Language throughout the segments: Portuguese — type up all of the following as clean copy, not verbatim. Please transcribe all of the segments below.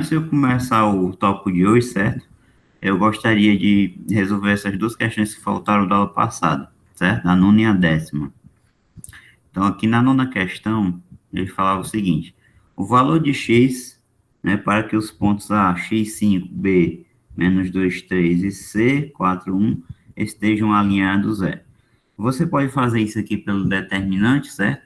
antes de eu começar o tópico de hoje, certo? Eu gostaria de resolver essas duas questões que faltaram da aula passada, certo? A nona e a décima. Então, aqui na nona questão, ele falava o seguinte: o valor de x, né, para que os pontos A, x5, B, menos 2, 3 e C, 4, 1, estejam alinhados, é. Você pode fazer isso aqui pelo determinante, certo?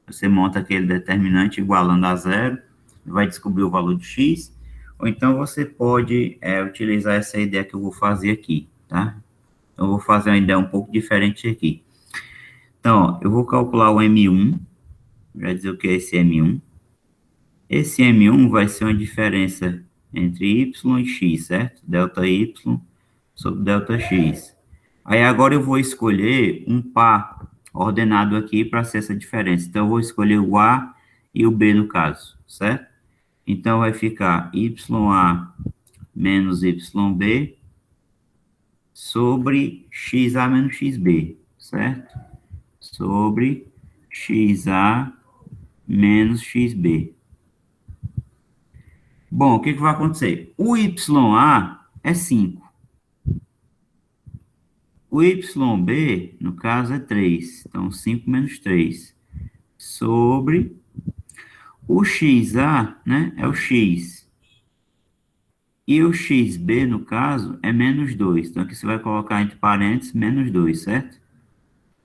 Você monta aquele determinante igualando a zero, vai descobrir o valor de x, ou então você pode utilizar essa ideia que eu vou fazer aqui, tá? Então, eu vou fazer uma ideia um pouco diferente aqui. Então, ó, eu vou calcular o M1, vai dizer o que é esse M1. Esse M1 vai ser uma diferença entre y e x, certo? Delta y sobre delta x. Aí agora eu vou escolher um par ordenado aqui para ser essa diferença. Então, eu vou escolher o A e o B no caso, certo? Então, vai ficar YA menos YB sobre XA menos XB, certo? Sobre XA menos XB. Bom, o que vai acontecer? O YA é 5. O YB, no caso, é 3. Então, 5 menos 3. Sobre o XA, né, é o X. E o XB, no caso, é menos 2. Então, aqui você vai colocar entre parênteses, menos 2, certo?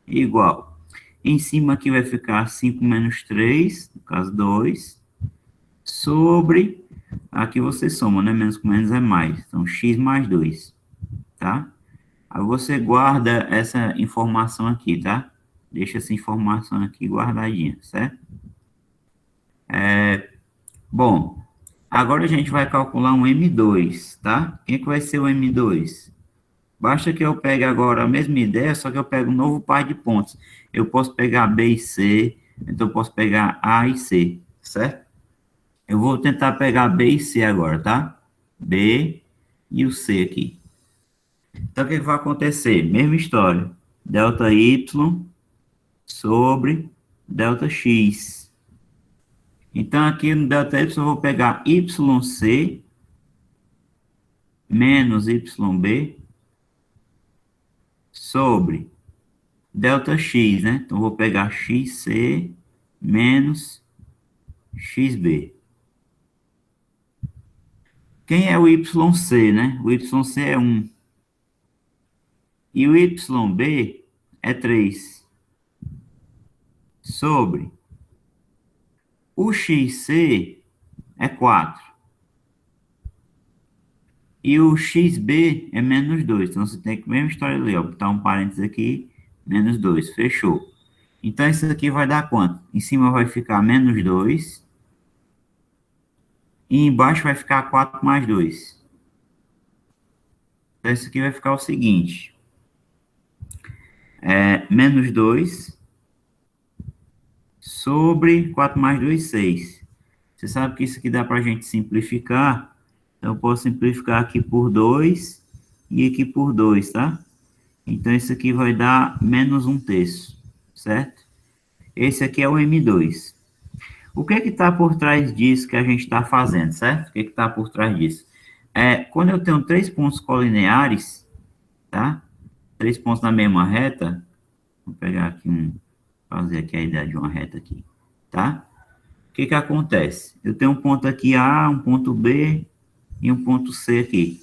Igual. Em cima aqui vai ficar 5 menos 3, no caso 2, sobre, aqui você soma, né? Menos com menos é mais. Então, x mais 2, tá? Aí você guarda essa informação aqui, tá? Deixa essa informação aqui guardadinha, certo? Bom, agora a gente vai calcular um M2, tá? Quem que vai ser o M2? Basta que eu pegue agora a mesma ideia, só que eu pego um novo par de pontos. Eu posso pegar B e C, então eu posso pegar A e C, certo? Eu vou tentar pegar B e C agora, tá? B e o C aqui. Então, o que vai acontecer? Mesma história. Delta Y sobre delta X. Então, aqui no delta Y eu vou pegar YC menos YB sobre delta X, né? Então, eu vou pegar XC menos XB. Quem é o YC, né? O YC é 1. E o YB é 3. Sobre o XC é 4. E o XB é menos 2. Então, você tem que, mesma história ali, ó, botar um parênteses aqui, menos 2. Fechou. Então, isso aqui vai dar quanto? Em cima vai ficar menos 2. E embaixo vai ficar 4 mais 2. Então, isso aqui vai ficar o seguinte. Menos 2 sobre 4 mais 2, 6. Você sabe que isso aqui dá para a gente simplificar. Então, eu posso simplificar aqui por 2 e aqui por 2, tá? Então, isso aqui vai dar menos 1/3, certo? Esse aqui é o M2. O que está por trás disso que a gente está fazendo, certo? O que está por trás disso? Quando eu tenho 3 pontos colineares, tá? 3 pontos na mesma reta, vou pegar aqui fazer aqui a ideia de uma reta aqui, tá? O que acontece? Eu tenho um ponto aqui A, um ponto B e um ponto C aqui.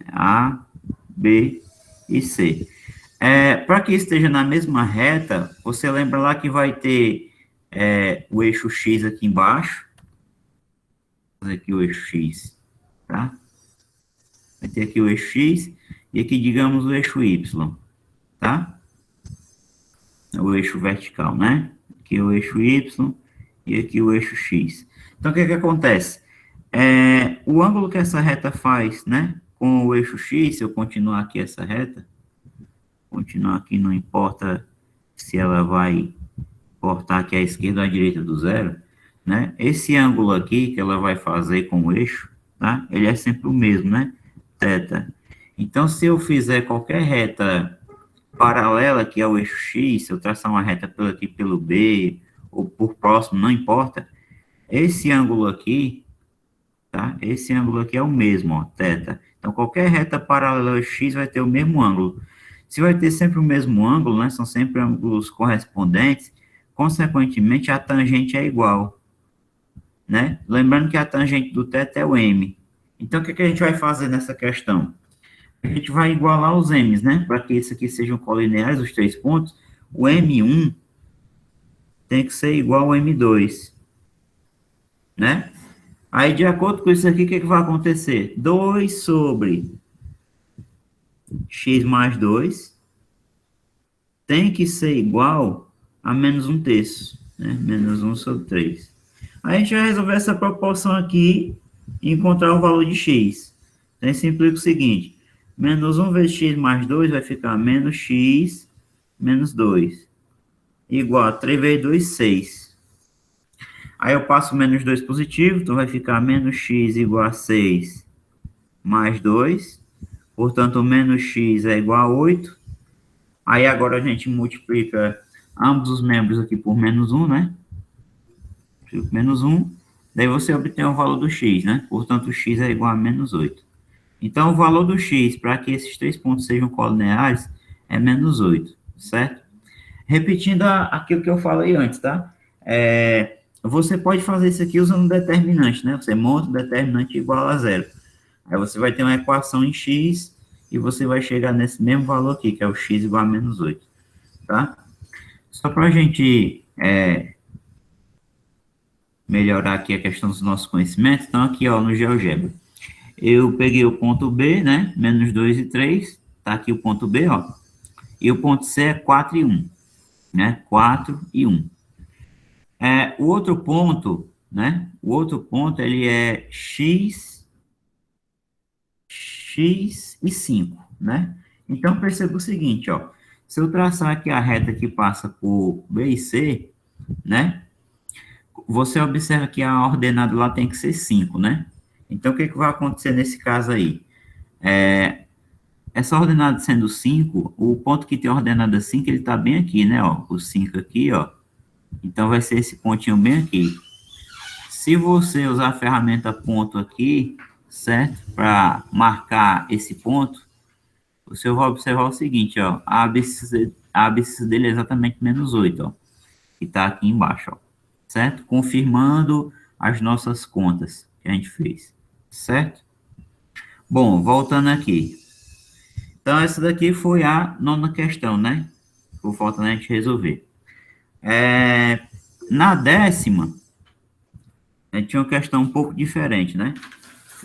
A, B e C. Para que esteja na mesma reta, você lembra lá que vai ter o eixo X aqui embaixo. Vou fazer aqui o eixo X, tá? Vai ter aqui o eixo X e aqui, digamos, o eixo Y, tá? O eixo vertical, né? Aqui o eixo Y e aqui o eixo X. Então, o que acontece? O ângulo que essa reta faz, né? Com o eixo X, se eu continuar aqui essa reta, continuar aqui, não importa se ela vai cortar aqui à esquerda ou à direita do zero, né? Esse ângulo aqui que ela vai fazer com o eixo, tá? Ele é sempre o mesmo, né? Θ. Então, se eu fizer qualquer reta paralela aqui ao eixo X, se eu traçar uma reta aqui pelo B, ou por próximo, não importa, esse ângulo aqui tá? Esse ângulo aqui é o mesmo, ó, θ. Então, qualquer reta paralela a x vai ter o mesmo ângulo. Se vai ter sempre o mesmo ângulo, né, são sempre ângulos correspondentes, consequentemente, a tangente é igual, né? Lembrando que a tangente do θ é o m. Então, o que a gente vai fazer nessa questão? A gente vai igualar os m's, né? Para que isso aqui sejam colineares, os 3 pontos, o m1 tem que ser igual ao m2, né? Aí, de acordo com isso aqui, o que vai acontecer? 2 sobre x mais 2 tem que ser igual a menos 1/3, né? Menos 1 sobre 3. Aí a gente vai resolver essa proporção aqui e encontrar o valor de x. Então, isso implica o seguinte, menos 1 vezes x mais 2 vai ficar menos x menos 2, igual a 3 vezes 2, 6. Aí eu passo menos 2 positivo, então vai ficar menos x igual a 6 mais 2. Portanto, menos x é igual a 8. Aí agora a gente multiplica ambos os membros aqui por menos 1, né? Menos 1. Daí você obtém o valor do x, né? Portanto, o x é igual a menos 8. Então, o valor do x, para que esses 3 pontos sejam colineares, é menos 8, certo? Repetindo aquilo que eu falei antes, tá? Você pode fazer isso aqui usando um determinante, né? Você monta o determinante igual a 0. Aí você vai ter uma equação em x e você vai chegar nesse mesmo valor aqui, que é o x igual a menos 8, tá? Só para a gente melhorar aqui a questão dos nossos conhecimentos, então aqui, ó, no GeoGebra, eu peguei o ponto B, né? Menos 2 e 3, tá aqui o ponto B, ó. E o ponto C é 4 e 1, né? 4 e 1. O outro ponto, né? O outro ponto, ele é x e 5, né? Então, perceba o seguinte, ó. Se eu traçar aqui a reta que passa por B e C, né? Você observa que a ordenada lá tem que ser 5, né? Então, o que vai acontecer nesse caso aí? Essa ordenada sendo 5, o ponto que tem a ordenada 5, ele tá bem aqui, né? Ó, o 5 aqui, ó. Então, vai ser esse pontinho bem aqui. Se você usar a ferramenta ponto aqui, certo? Para marcar esse ponto, você vai observar o seguinte, ó. A abscissa dele é exatamente menos 8, ó. Que tá aqui embaixo, ó. Certo? Confirmando as nossas contas que a gente fez, certo? Bom, voltando aqui. Então, essa daqui foi a nona questão, né? Por falta da gente resolver. Na 10ª, a gente tinha uma questão um pouco diferente, né?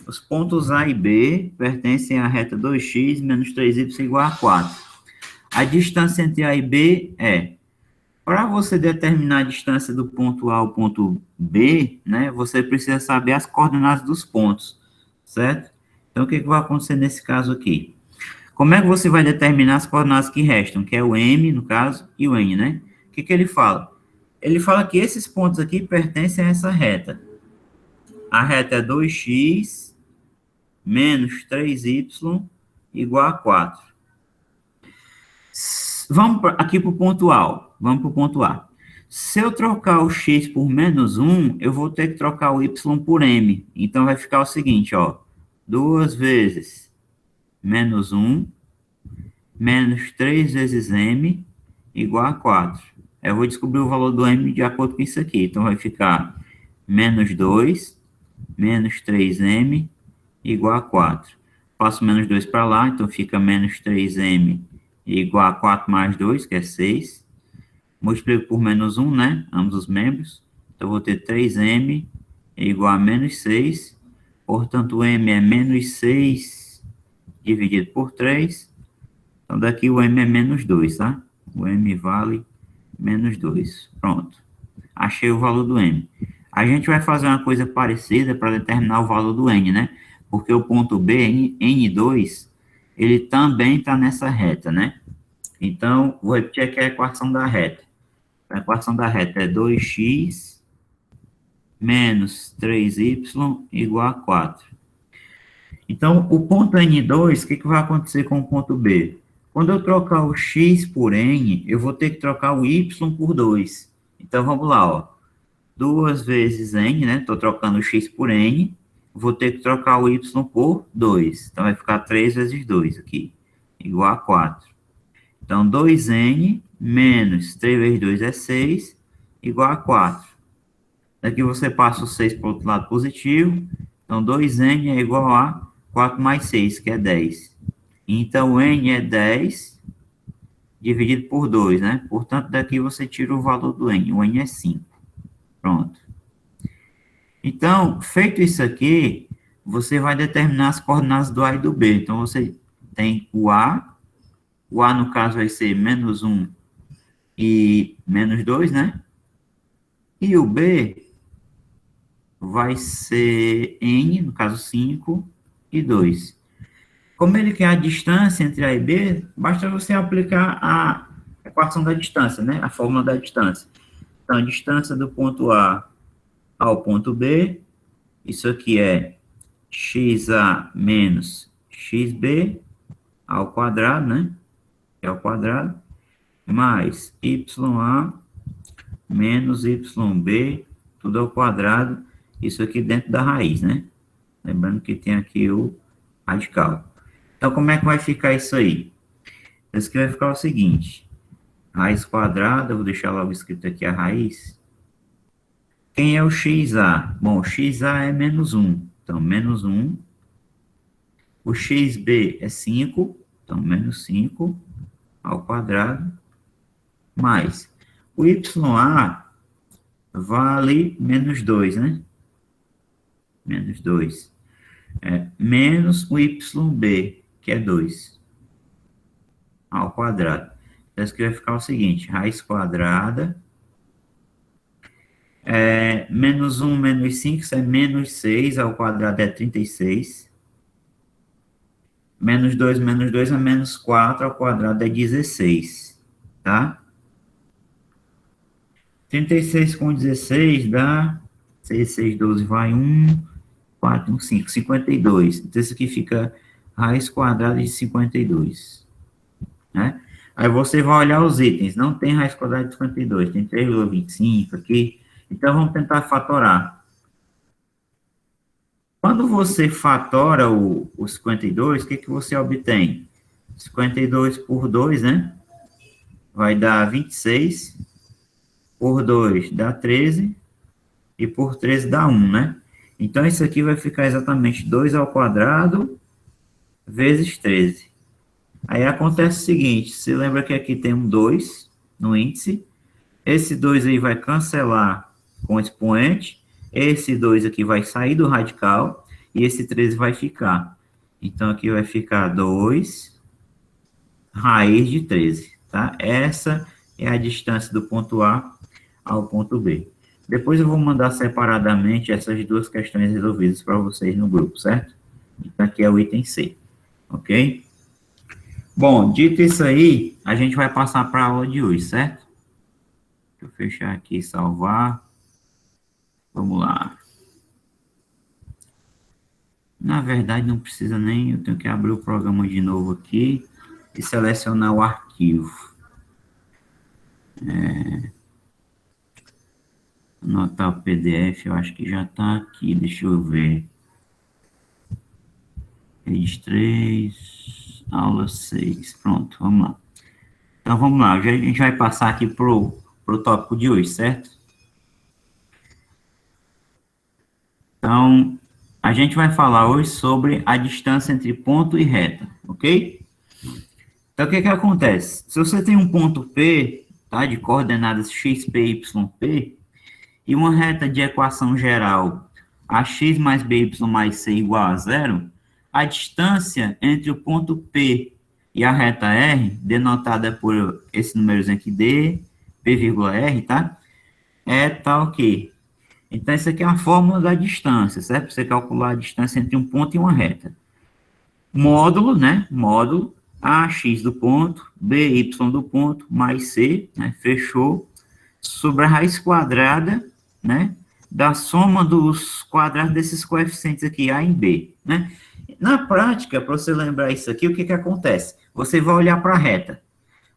Os pontos A e B pertencem à reta 2x menos 3y igual a 4. A distância entre A e B é... Para você determinar a distância do ponto A ao ponto B, né, você precisa saber as coordenadas dos pontos, certo? Então, o que vai acontecer nesse caso aqui? Como é que você vai determinar as coordenadas que restam, que é o M, no caso, e o N, né? O que ele fala? Ele fala que esses pontos aqui pertencem a essa reta. A reta é 2x menos 3y igual a 4. Vamos aqui para o ponto A. Vamos para o ponto A. Se eu trocar o x por menos 1, eu vou ter que trocar o y por m. Então, vai ficar o seguinte, ó. 2 vezes menos 1 menos 3 vezes m igual a 4. Eu vou descobrir o valor do m de acordo com isso aqui. Então, vai ficar menos 2 menos 3m igual a 4. Passo menos 2 para lá, então fica menos 3m igual a 4 mais 2, que é 6. Multiplico por menos 1, né? Ambos os membros. Então, vou ter 3m igual a menos 6. Portanto, o m é menos 6 dividido por 3. Então, daqui o m é menos 2, tá? O m vale menos 2. Pronto. Achei o valor do m. A gente vai fazer uma coisa parecida para determinar o valor do n, né? Porque o ponto B, N2, ele também está nessa reta, né? Então, vou repetir aqui a equação da reta. A equação da reta é 2x menos 3y igual a 4. Então, o ponto N2, o que vai acontecer com o ponto B? Quando eu trocar o x por n, eu vou ter que trocar o y por 2. Então, vamos lá, ó. 2 vezes n, né? Estou trocando o x por n, vou ter que trocar o y por 2. Então, vai ficar 3 vezes 2 aqui, igual a 4. Então, 2n menos 3 vezes 2 é 6, igual a 4. Daqui você passa o 6 para o outro lado positivo. Então, 2n é igual a 4 mais 6, que é 10. Então, n é 10 dividido por 2, né? Portanto, daqui você tira o valor do n. O n é 5. Pronto. Então, feito isso aqui, você vai determinar as coordenadas do A e do B. Então, você tem o A no caso vai ser menos 1 e menos 2, né? E o B vai ser N, no caso 5 e 2. Como ele quer a distância entre A e B, basta você aplicar a equação da distância, né? A fórmula da distância. Então, a distância do ponto A ao ponto B, isso aqui é xa menos xb ao quadrado, né? Que é ao quadrado, mais ya menos yb, tudo ao quadrado, isso aqui dentro da raiz, né? Lembrando que tem aqui o radical. Então, como é que vai ficar isso aí? Isso aqui vai ficar o seguinte, raiz quadrada, vou deixar logo escrito aqui a raiz. Quem é o xa? Bom, xa é menos 1, então menos 1. O xb é 5, então menos 5 ao quadrado, mais o ya vale menos 2, né? Menos 2. Menos o yb, que é 2, ao quadrado. Então, isso aqui vai ficar o seguinte, raiz quadrada, menos 1 menos 5, isso é menos 6, ao quadrado é 36. Menos 2 é menos 4, ao quadrado é 16, tá? 36 com 16 dá 6, 6, 12, vai 1, 4, 1, 5, 52. Então, isso aqui fica raiz quadrada de 52, né? Aí você vai olhar os itens, não tem raiz quadrada de 52, tem 3,25 aqui. Então, vamos tentar fatorar. Quando você fatora o 52, o que você obtém? 52 por 2, né? Vai dar 26. Por 2 dá 13, e por 13 dá 1, né? Então, isso aqui vai ficar exatamente 2 ao quadrado vezes 13. Aí acontece o seguinte, você lembra que aqui tem um 2 no índice, esse 2 aí vai cancelar com o expoente, esse 2 aqui vai sair do radical, e esse 13 vai ficar. Então, aqui vai ficar 2 raiz de 13, tá? Essa é a distância do ponto A ao ponto B. Depois eu vou mandar separadamente essas duas questões resolvidas para vocês no grupo, certo? Então, aqui é o item C, ok? Bom, dito isso aí, a gente vai passar para a aula de hoje, certo? Deixa eu fechar aqui e salvar. Vamos lá. Na verdade, não precisa nem, eu tenho que abrir o programa de novo aqui e selecionar o arquivo. Anotar o PDF, eu acho que já está aqui, deixa eu ver. Page 3, aula 6, pronto, vamos lá. Então, vamos lá, a gente vai passar aqui pro tópico de hoje, certo? Então, a gente vai falar hoje sobre a distância entre ponto e reta, ok? Então, o que acontece? Se você tem um ponto P, tá, de coordenadas x, p, y, p, e uma reta de equação geral ax mais by mais c igual a 0, a distância entre o ponto P e a reta R, denotada por esse númerozinho aqui, D, P,R, tá? É tal que. Então, isso aqui é a fórmula da distância, certo? Você calcular a distância entre um ponto e uma reta. Módulo, né? Módulo, AX do ponto, BY do ponto, mais C, né? Fechou, sobre a raiz quadrada, né? Da soma dos quadrados desses coeficientes aqui, A e B, né? Na prática, para você lembrar isso aqui, o que acontece? Você vai olhar para a reta.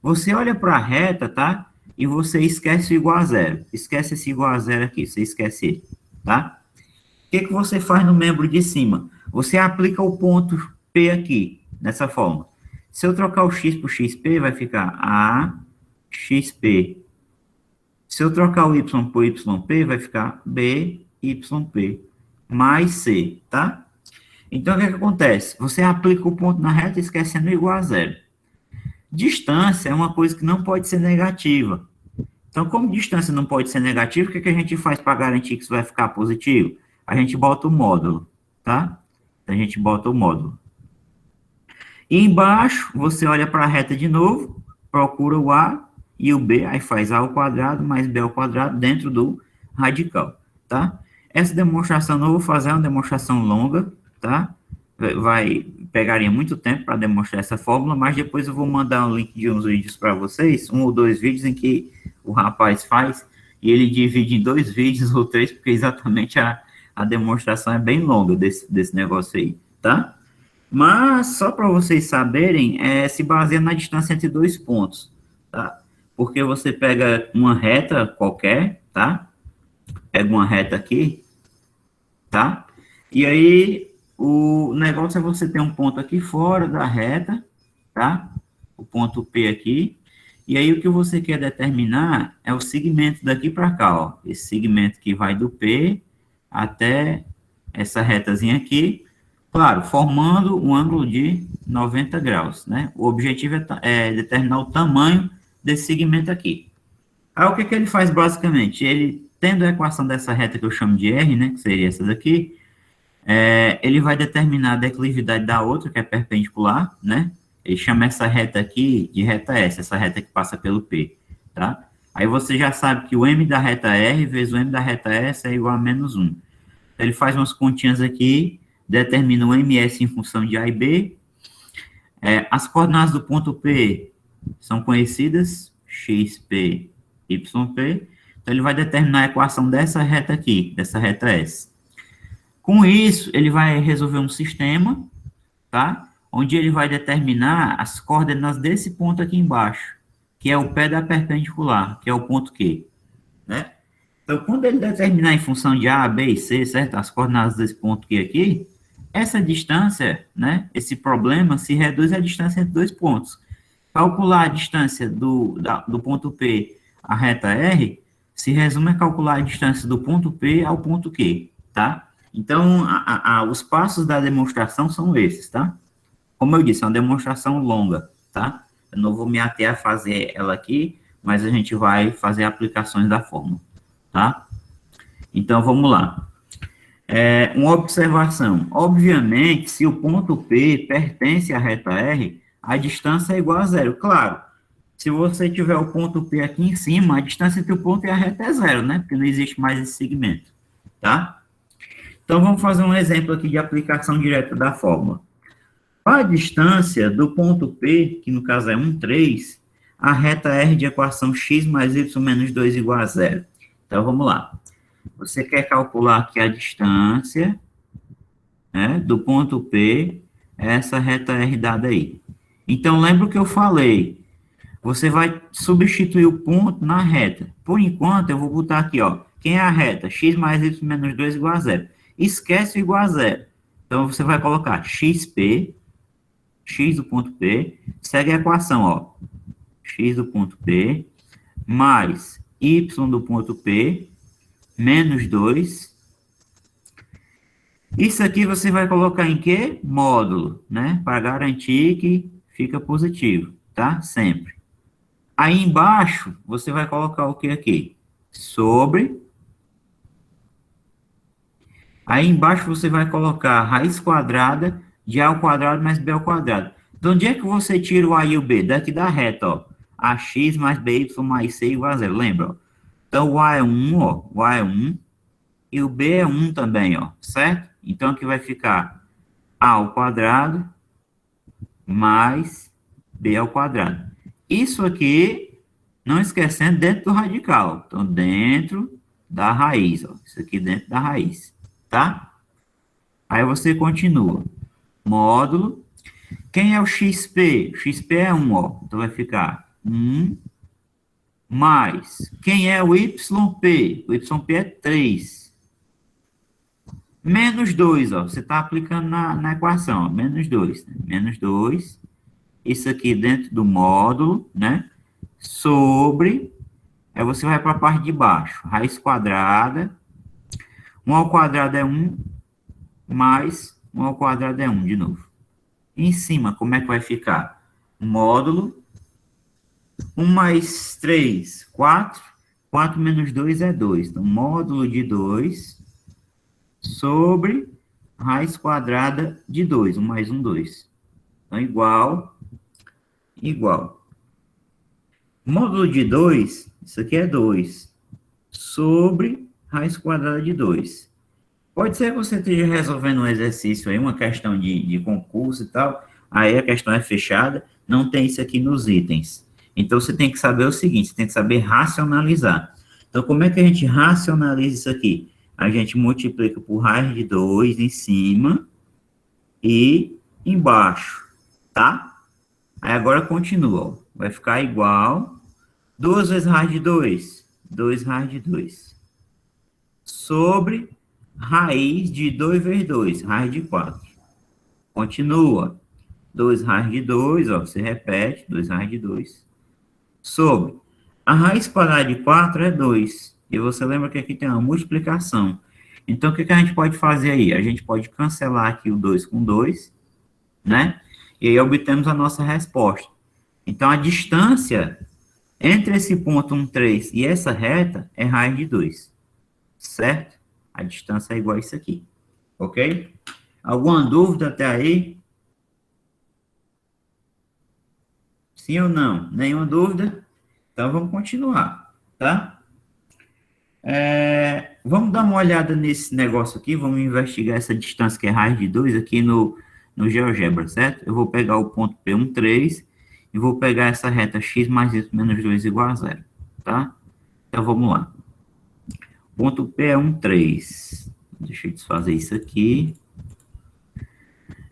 Você olha para a reta, tá? E você esquece o igual a zero. Esquece esse igual a zero aqui, você esquece ele, tá? O que você faz no membro de cima? Você aplica o ponto P aqui, dessa forma. Se eu trocar o X por XP, vai ficar AXP. Se eu trocar o Y por YP, vai ficar BYP mais C, tá? Então, o que acontece? Você aplica o ponto na reta esquecendo igual a zero. Distância é uma coisa que não pode ser negativa. Então, como distância não pode ser negativa, o que a gente faz para garantir que isso vai ficar positivo? A gente bota o módulo, tá? A gente bota o módulo. E embaixo, você olha para a reta de novo, procura o A e o B, aí faz A ao quadrado mais B ao quadrado dentro do radical, tá? Essa demonstração não vou fazer, é uma demonstração longa, tá? Pegaria muito tempo para demonstrar essa fórmula, mas depois eu vou mandar um link de uns vídeos para vocês, um ou dois vídeos em que o rapaz faz, e ele divide em 2 vídeos ou 3, porque exatamente a demonstração é bem longa desse negócio aí, tá? Mas, só para vocês saberem, se baseia na distância entre 2 pontos, tá? Porque você pega uma reta qualquer, tá? Pega uma reta aqui, tá? E aí, o negócio é você ter um ponto aqui fora da reta, tá? O ponto P aqui. E aí, o que você quer determinar é o segmento daqui para cá, ó. Esse segmento que vai do P até essa retazinha aqui. Claro, formando um ângulo de 90 graus, né? O objetivo é determinar o tamanho desse segmento aqui. Aí, o que ele faz, basicamente? Ele, tendo a equação dessa reta que eu chamo de R, né? Que seria essa daqui, ele vai determinar a declividade da outra, que é perpendicular, né? Ele chama essa reta aqui de reta S, essa reta que passa pelo P, tá? Aí você já sabe que o M da reta R vezes o M da reta S é igual a menos 1. Ele faz umas continhas aqui, determina o MS em função de A e B. As coordenadas do ponto P são conhecidas, XP, YP. Então, ele vai determinar a equação dessa reta aqui, dessa reta S. Com isso, ele vai resolver um sistema, tá? Onde ele vai determinar as coordenadas desse ponto aqui embaixo, que é o pé da perpendicular, que é o ponto Q, né? Então, quando ele determinar em função de A, B e C, certo? As coordenadas desse ponto Q aqui, essa distância, né? Esse problema se reduz à distância entre 2 pontos. Calcular a distância do ponto P à reta R se resume a calcular a distância do ponto P ao ponto Q, tá? Então, os passos da demonstração são esses, tá? Como eu disse, é uma demonstração longa, tá? Eu não vou me ater a fazer ela aqui, mas a gente vai fazer aplicações da fórmula, tá? Então, vamos lá. Uma observação. Obviamente, se o ponto P pertence à reta R, a distância é igual a zero. Claro, se você tiver o ponto P aqui em cima, a distância entre o ponto e a reta é zero, né? Porque não existe mais esse segmento, tá? Então, vamos fazer um exemplo aqui de aplicação direta da fórmula. Para a distância do ponto P, que no caso é 1, 3, a reta R de equação x mais y menos 2 igual a zero. Então, vamos lá. Você quer calcular aqui a distância, né, do ponto P, essa reta R dada aí. Então, lembra o que eu falei. Você vai substituir o ponto na reta. Por enquanto, eu vou botar aqui, ó. Quem é a reta? X mais y menos 2 igual a zero. Esquece o igual a zero. Então, você vai colocar xp, x do ponto P, segue a equação, ó. X do ponto P, mais y do ponto P, menos 2. Isso aqui você vai colocar em quê? Módulo, né? Para garantir que fica positivo, tá? Sempre. Aí embaixo, você vai colocar o que aqui? Sobre. Aí embaixo você vai colocar raiz quadrada de A ao quadrado mais B ao quadrado. De onde é que você tira o A e o B? Daqui da reta, ó. AX mais BY mais C igual a zero, lembra? Ó? Então, o A é 1, ó. O A é 1. E o B é 1 também, ó. Certo? Então, aqui vai ficar A ao quadrado mais B ao quadrado. Isso aqui, não esquecendo, dentro do radical. Então, dentro da raiz, ó. Isso aqui dentro da raiz, tá? Aí você continua. Módulo. Quem é o XP? O XP é 1, ó. Então, vai ficar 1 mais. Quem é o YP? O YP é 3. Menos 2, ó, você está aplicando na equação, ó, menos 2, né? Menos 2, isso aqui dentro do módulo, né? Sobre, aí você vai para a parte de baixo, raiz quadrada, 1 ao quadrado é 1, mais 1 ao quadrado é 1, de novo. E em cima, como é que vai ficar? Módulo, 1 mais 3, 4, 4 menos 2 é 2. Então, módulo de 2 sobre raiz quadrada de 2. 1 mais 1, 2. Então, igual. Módulo de 2, isso aqui é 2, sobre raiz quadrada de 2. Pode ser que você esteja resolvendo um exercício aí, uma questão de concurso e tal, aí a questão é fechada, não tem isso aqui nos itens. Então, você tem que saber o seguinte, você tem que saber racionalizar. Então, como é que a gente racionaliza isso aqui? A gente multiplica por raiz de 2 em cima e embaixo, tá? Aí agora continua, ó. Vai ficar igual 2 vezes raiz de 2, 2 raiz de 2, sobre raiz de 2 vezes 2, raiz de 4. Continua, 2 raiz de 2, ó, você repete, 2 raiz de 2, sobre a raiz quadrada de 4 é 2, e você lembra que aqui tem uma multiplicação. Então, o que a gente pode fazer aí? A gente pode cancelar aqui o 2 com 2, né? E aí obtemos a nossa resposta. Então, a distância entre esse ponto 1, 3 e essa reta é raiz de 2, certo? A distância é igual a isso aqui, ok? Alguma dúvida até aí? Sim ou não? Nenhuma dúvida? Então, vamos continuar, tá? Vamos dar uma olhada nesse negócio aqui, vamos investigar essa distância que é raiz de 2 aqui no GeoGebra, certo? Eu vou pegar o ponto P1, 3, e vou pegar essa reta x mais y menos 2 igual a 0, tá? Então, vamos lá. Ponto P é 1, 3. Deixa eu desfazer isso aqui.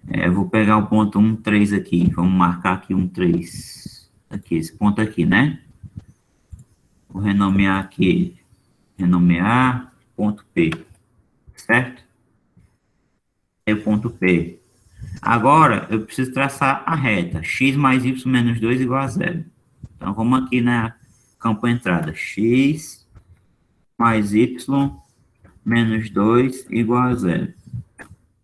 Eu vou pegar o ponto 1, 3 aqui. Vamos marcar aqui 1, 3. Aqui, esse ponto aqui, né? Vou renomear aqui. Renomear ponto P. Certo? É o ponto P. Agora, eu preciso traçar a reta. X mais y menos 2 igual a 0. Então, vamos aqui na campo entrada. X mais y menos 2 igual a 0.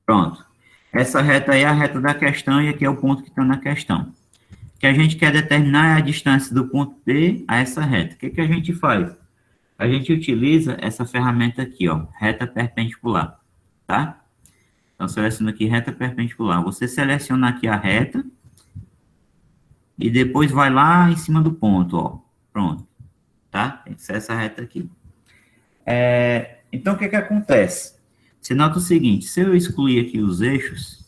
Pronto. Essa reta aí é a reta da questão e aqui é o ponto que está na questão. O que a gente quer determinar é a distância do ponto P a essa reta. O que a gente faz? A gente utiliza essa ferramenta aqui, ó, reta perpendicular, tá? Então, seleciono aqui reta perpendicular. Você seleciona aqui a reta e depois vai lá em cima do ponto, ó. Pronto, tá? Tem que ser essa reta aqui. Então, o que acontece? Você nota o seguinte, se eu excluir aqui os eixos,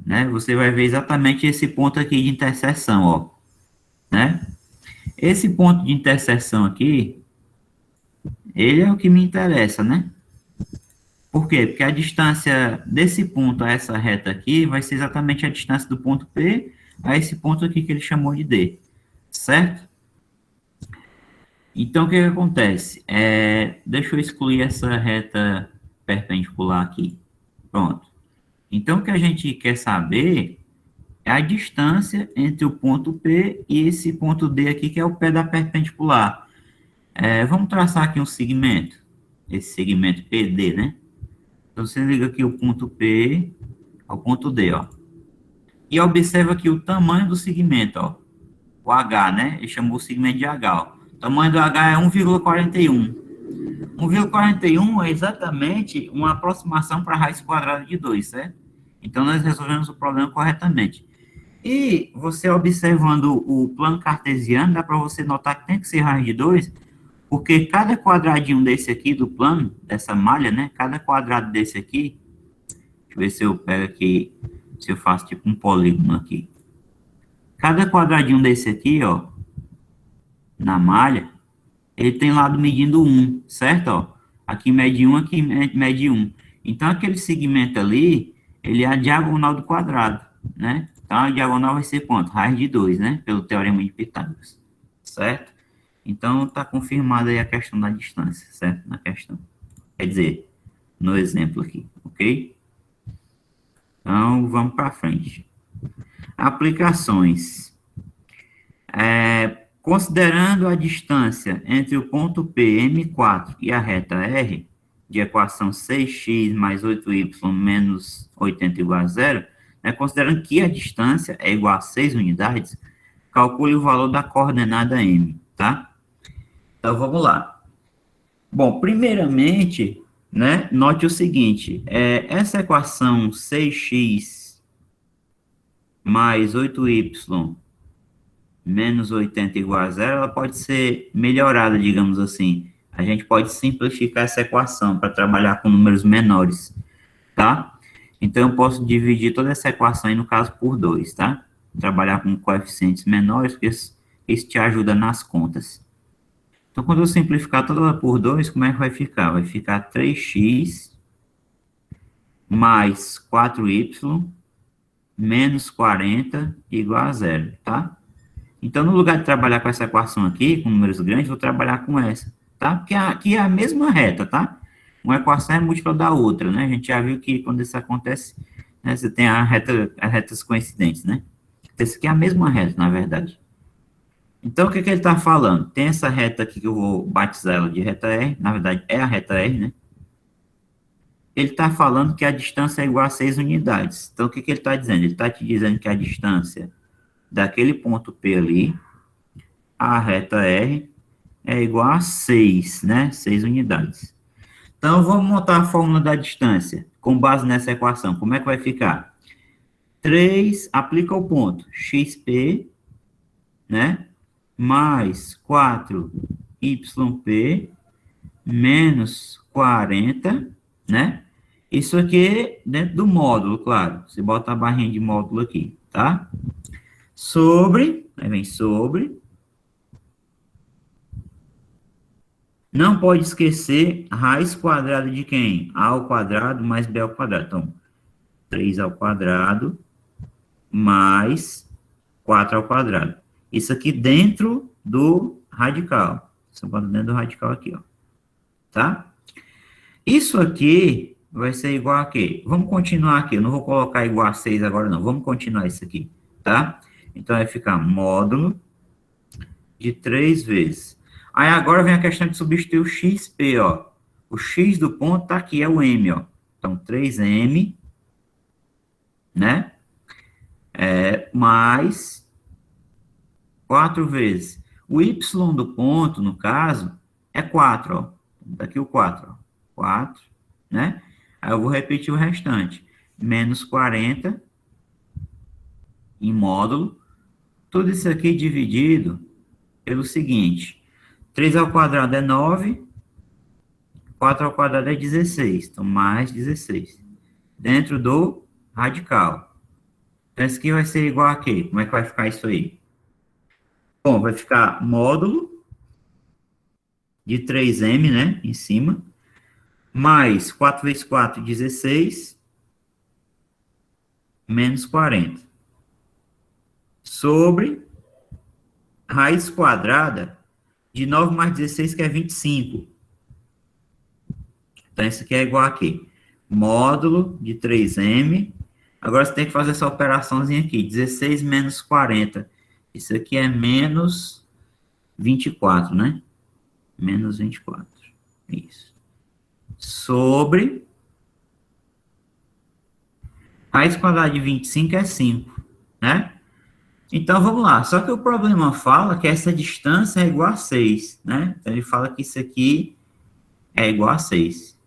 né, você vai ver exatamente esse ponto aqui de interseção, ó, né? Esse ponto de interseção aqui, ele é o que me interessa, né? Por quê? Porque a distância desse ponto a essa reta aqui vai ser exatamente a distância do ponto P a esse ponto aqui que ele chamou de D, certo? Então, o que acontece? Deixa eu excluir essa reta perpendicular aqui. Pronto. Então, o que a gente quer saber é a distância entre o ponto P e esse ponto D aqui, que é o pé da perpendicular. Vamos traçar aqui um segmento. Esse segmento PD, né? Então, você liga aqui o ponto P ao ponto D, ó. E observa aqui o tamanho do segmento, ó. O H, né? Ele chamou o segmento de H, ó. O tamanho do H é 1,41. 1,41 é exatamente uma aproximação para a raiz quadrada de 2, certo? Então, nós resolvemos o problema corretamente. E você observando o plano cartesiano, dá para você notar que tem que ser raiz de 2, porque cada quadradinho desse aqui do plano, dessa malha, né? Cada quadrado desse aqui, deixa eu ver se eu pego aqui, se eu faço tipo um polígono aqui. Cada quadradinho desse aqui, ó, na malha, ele tem lado medindo 1, certo? Ó, aqui mede 1, aqui mede 1. Então, aquele segmento ali, ele é a diagonal do quadrado, né? Então, a diagonal vai ser quanto? Raiz de 2, né? Pelo teorema de Pitágoras, certo? Então, está confirmada aí a questão da distância, certo? Na questão. Quer dizer, no exemplo aqui, ok? Então, vamos para frente. Aplicações. Considerando a distância entre o ponto P, M4, e a reta R, de equação 6x mais 8y menos 80 igual a zero, considerando que a distância é igual a 6 unidades, calcule o valor da coordenada M, tá? Então, vamos lá. Bom, primeiramente, note o seguinte, essa equação 6x mais 8y menos 80 igual a zero, ela pode ser melhorada, digamos assim. A gente pode simplificar essa equação para trabalhar com números menores, tá? Então, eu posso dividir toda essa equação aí, no caso, por 2, tá? Trabalhar com coeficientes menores, porque isso te ajuda nas contas. Então, quando eu simplificar toda ela por 2, como é que vai ficar? Vai ficar 3x mais 4y menos 40 igual a zero, tá? Então, no lugar de trabalhar com essa equação aqui, com números grandes, vou trabalhar com essa, tá? Porque aqui é a mesma reta, tá? Uma equação é múltipla da outra, né? A gente já viu que quando isso acontece, você tem as retas coincidentes, né? Essa aqui é a mesma reta, na verdade. Então, o que ele está falando? Tem essa reta aqui que eu vou batizar ela de reta R, na verdade é a reta R, né? Ele está falando que a distância é igual a 6 unidades. Então, o que ele está dizendo? Ele está te dizendo que a distância daquele ponto P ali, a reta R, é igual a 6, né? 6 unidades. Então, vamos montar a fórmula da distância, com base nessa equação. Como é que vai ficar? 3, aplica o ponto, xp, né? Mais 4yp, menos 40, né? Isso aqui dentro do módulo, claro. Você bota a barrinha de módulo aqui, tá? Sobre, aí vem sobre. Não pode esquecer raiz quadrada de quem? A ao quadrado mais b ao quadrado. Então, 3 ao quadrado mais 4 ao quadrado. Isso aqui dentro do radical. Você bota dentro do radical aqui, ó. Tá? Isso aqui vai ser igual a quê? Vamos continuar aqui. Eu não vou colocar igual a 6 agora, não. Vamos continuar isso aqui, tá? Então, vai ficar módulo de 3 vezes. Aí, agora vem a questão de substituir o xp, ó. O x do ponto tá aqui, é o m, ó. Então, 3m, né? Mais 4 vezes. O y do ponto, no caso, é 4, ó. Daqui o 4, ó. 4, né? Aí eu vou repetir o restante. Menos 40 em módulo. Tudo isso aqui dividido pelo seguinte. 3 ao quadrado é 9. 4 ao quadrado é 16. Então, mais 16. Dentro do radical. Então, isso aqui vai ser igual a quê? Como é que vai ficar isso aí? Bom, vai ficar módulo de 3m, né? Em cima. Mais 4 vezes 4, 16. Menos 40. Sobre raiz quadrada de 9 mais 16, que é 25. Então, isso aqui é igual a quê? Módulo de 3m. Agora, você tem que fazer essa operaçãozinha aqui. 16 menos 40. Isso aqui é menos 24, né? Menos 24. Isso. Sobre raiz quadrada de 25 é 5, né? Então, vamos lá. Só que o problema fala que essa distância é igual a 6, né? Então, ele fala que isso aqui é igual a 6.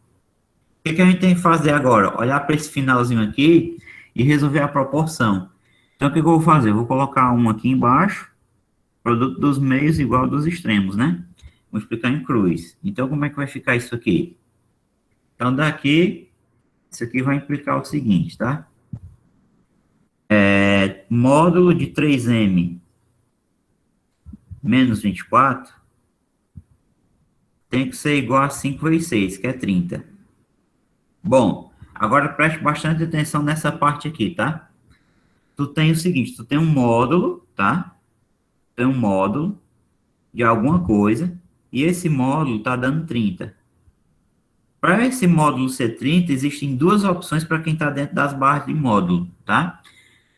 O que a gente tem que fazer agora? Olhar para esse finalzinho aqui e resolver a proporção. Então, o que eu vou fazer? Eu vou colocar um aqui embaixo, produto dos meios igual dos extremos, né? Multiplicar em cruz. Então, como é que vai ficar isso aqui? Então, daqui, isso aqui vai implicar o seguinte, tá? Módulo de 3m menos 24 tem que ser igual a 5 vezes 6, que é 30. Bom, agora preste bastante atenção nessa parte aqui, tá? Tu tem o seguinte, tu tem um módulo, tá? Tem um módulo de alguma coisa, e esse módulo tá dando 30. Para esse módulo ser 30, existem duas opções para quem está dentro das barras de módulo, tá?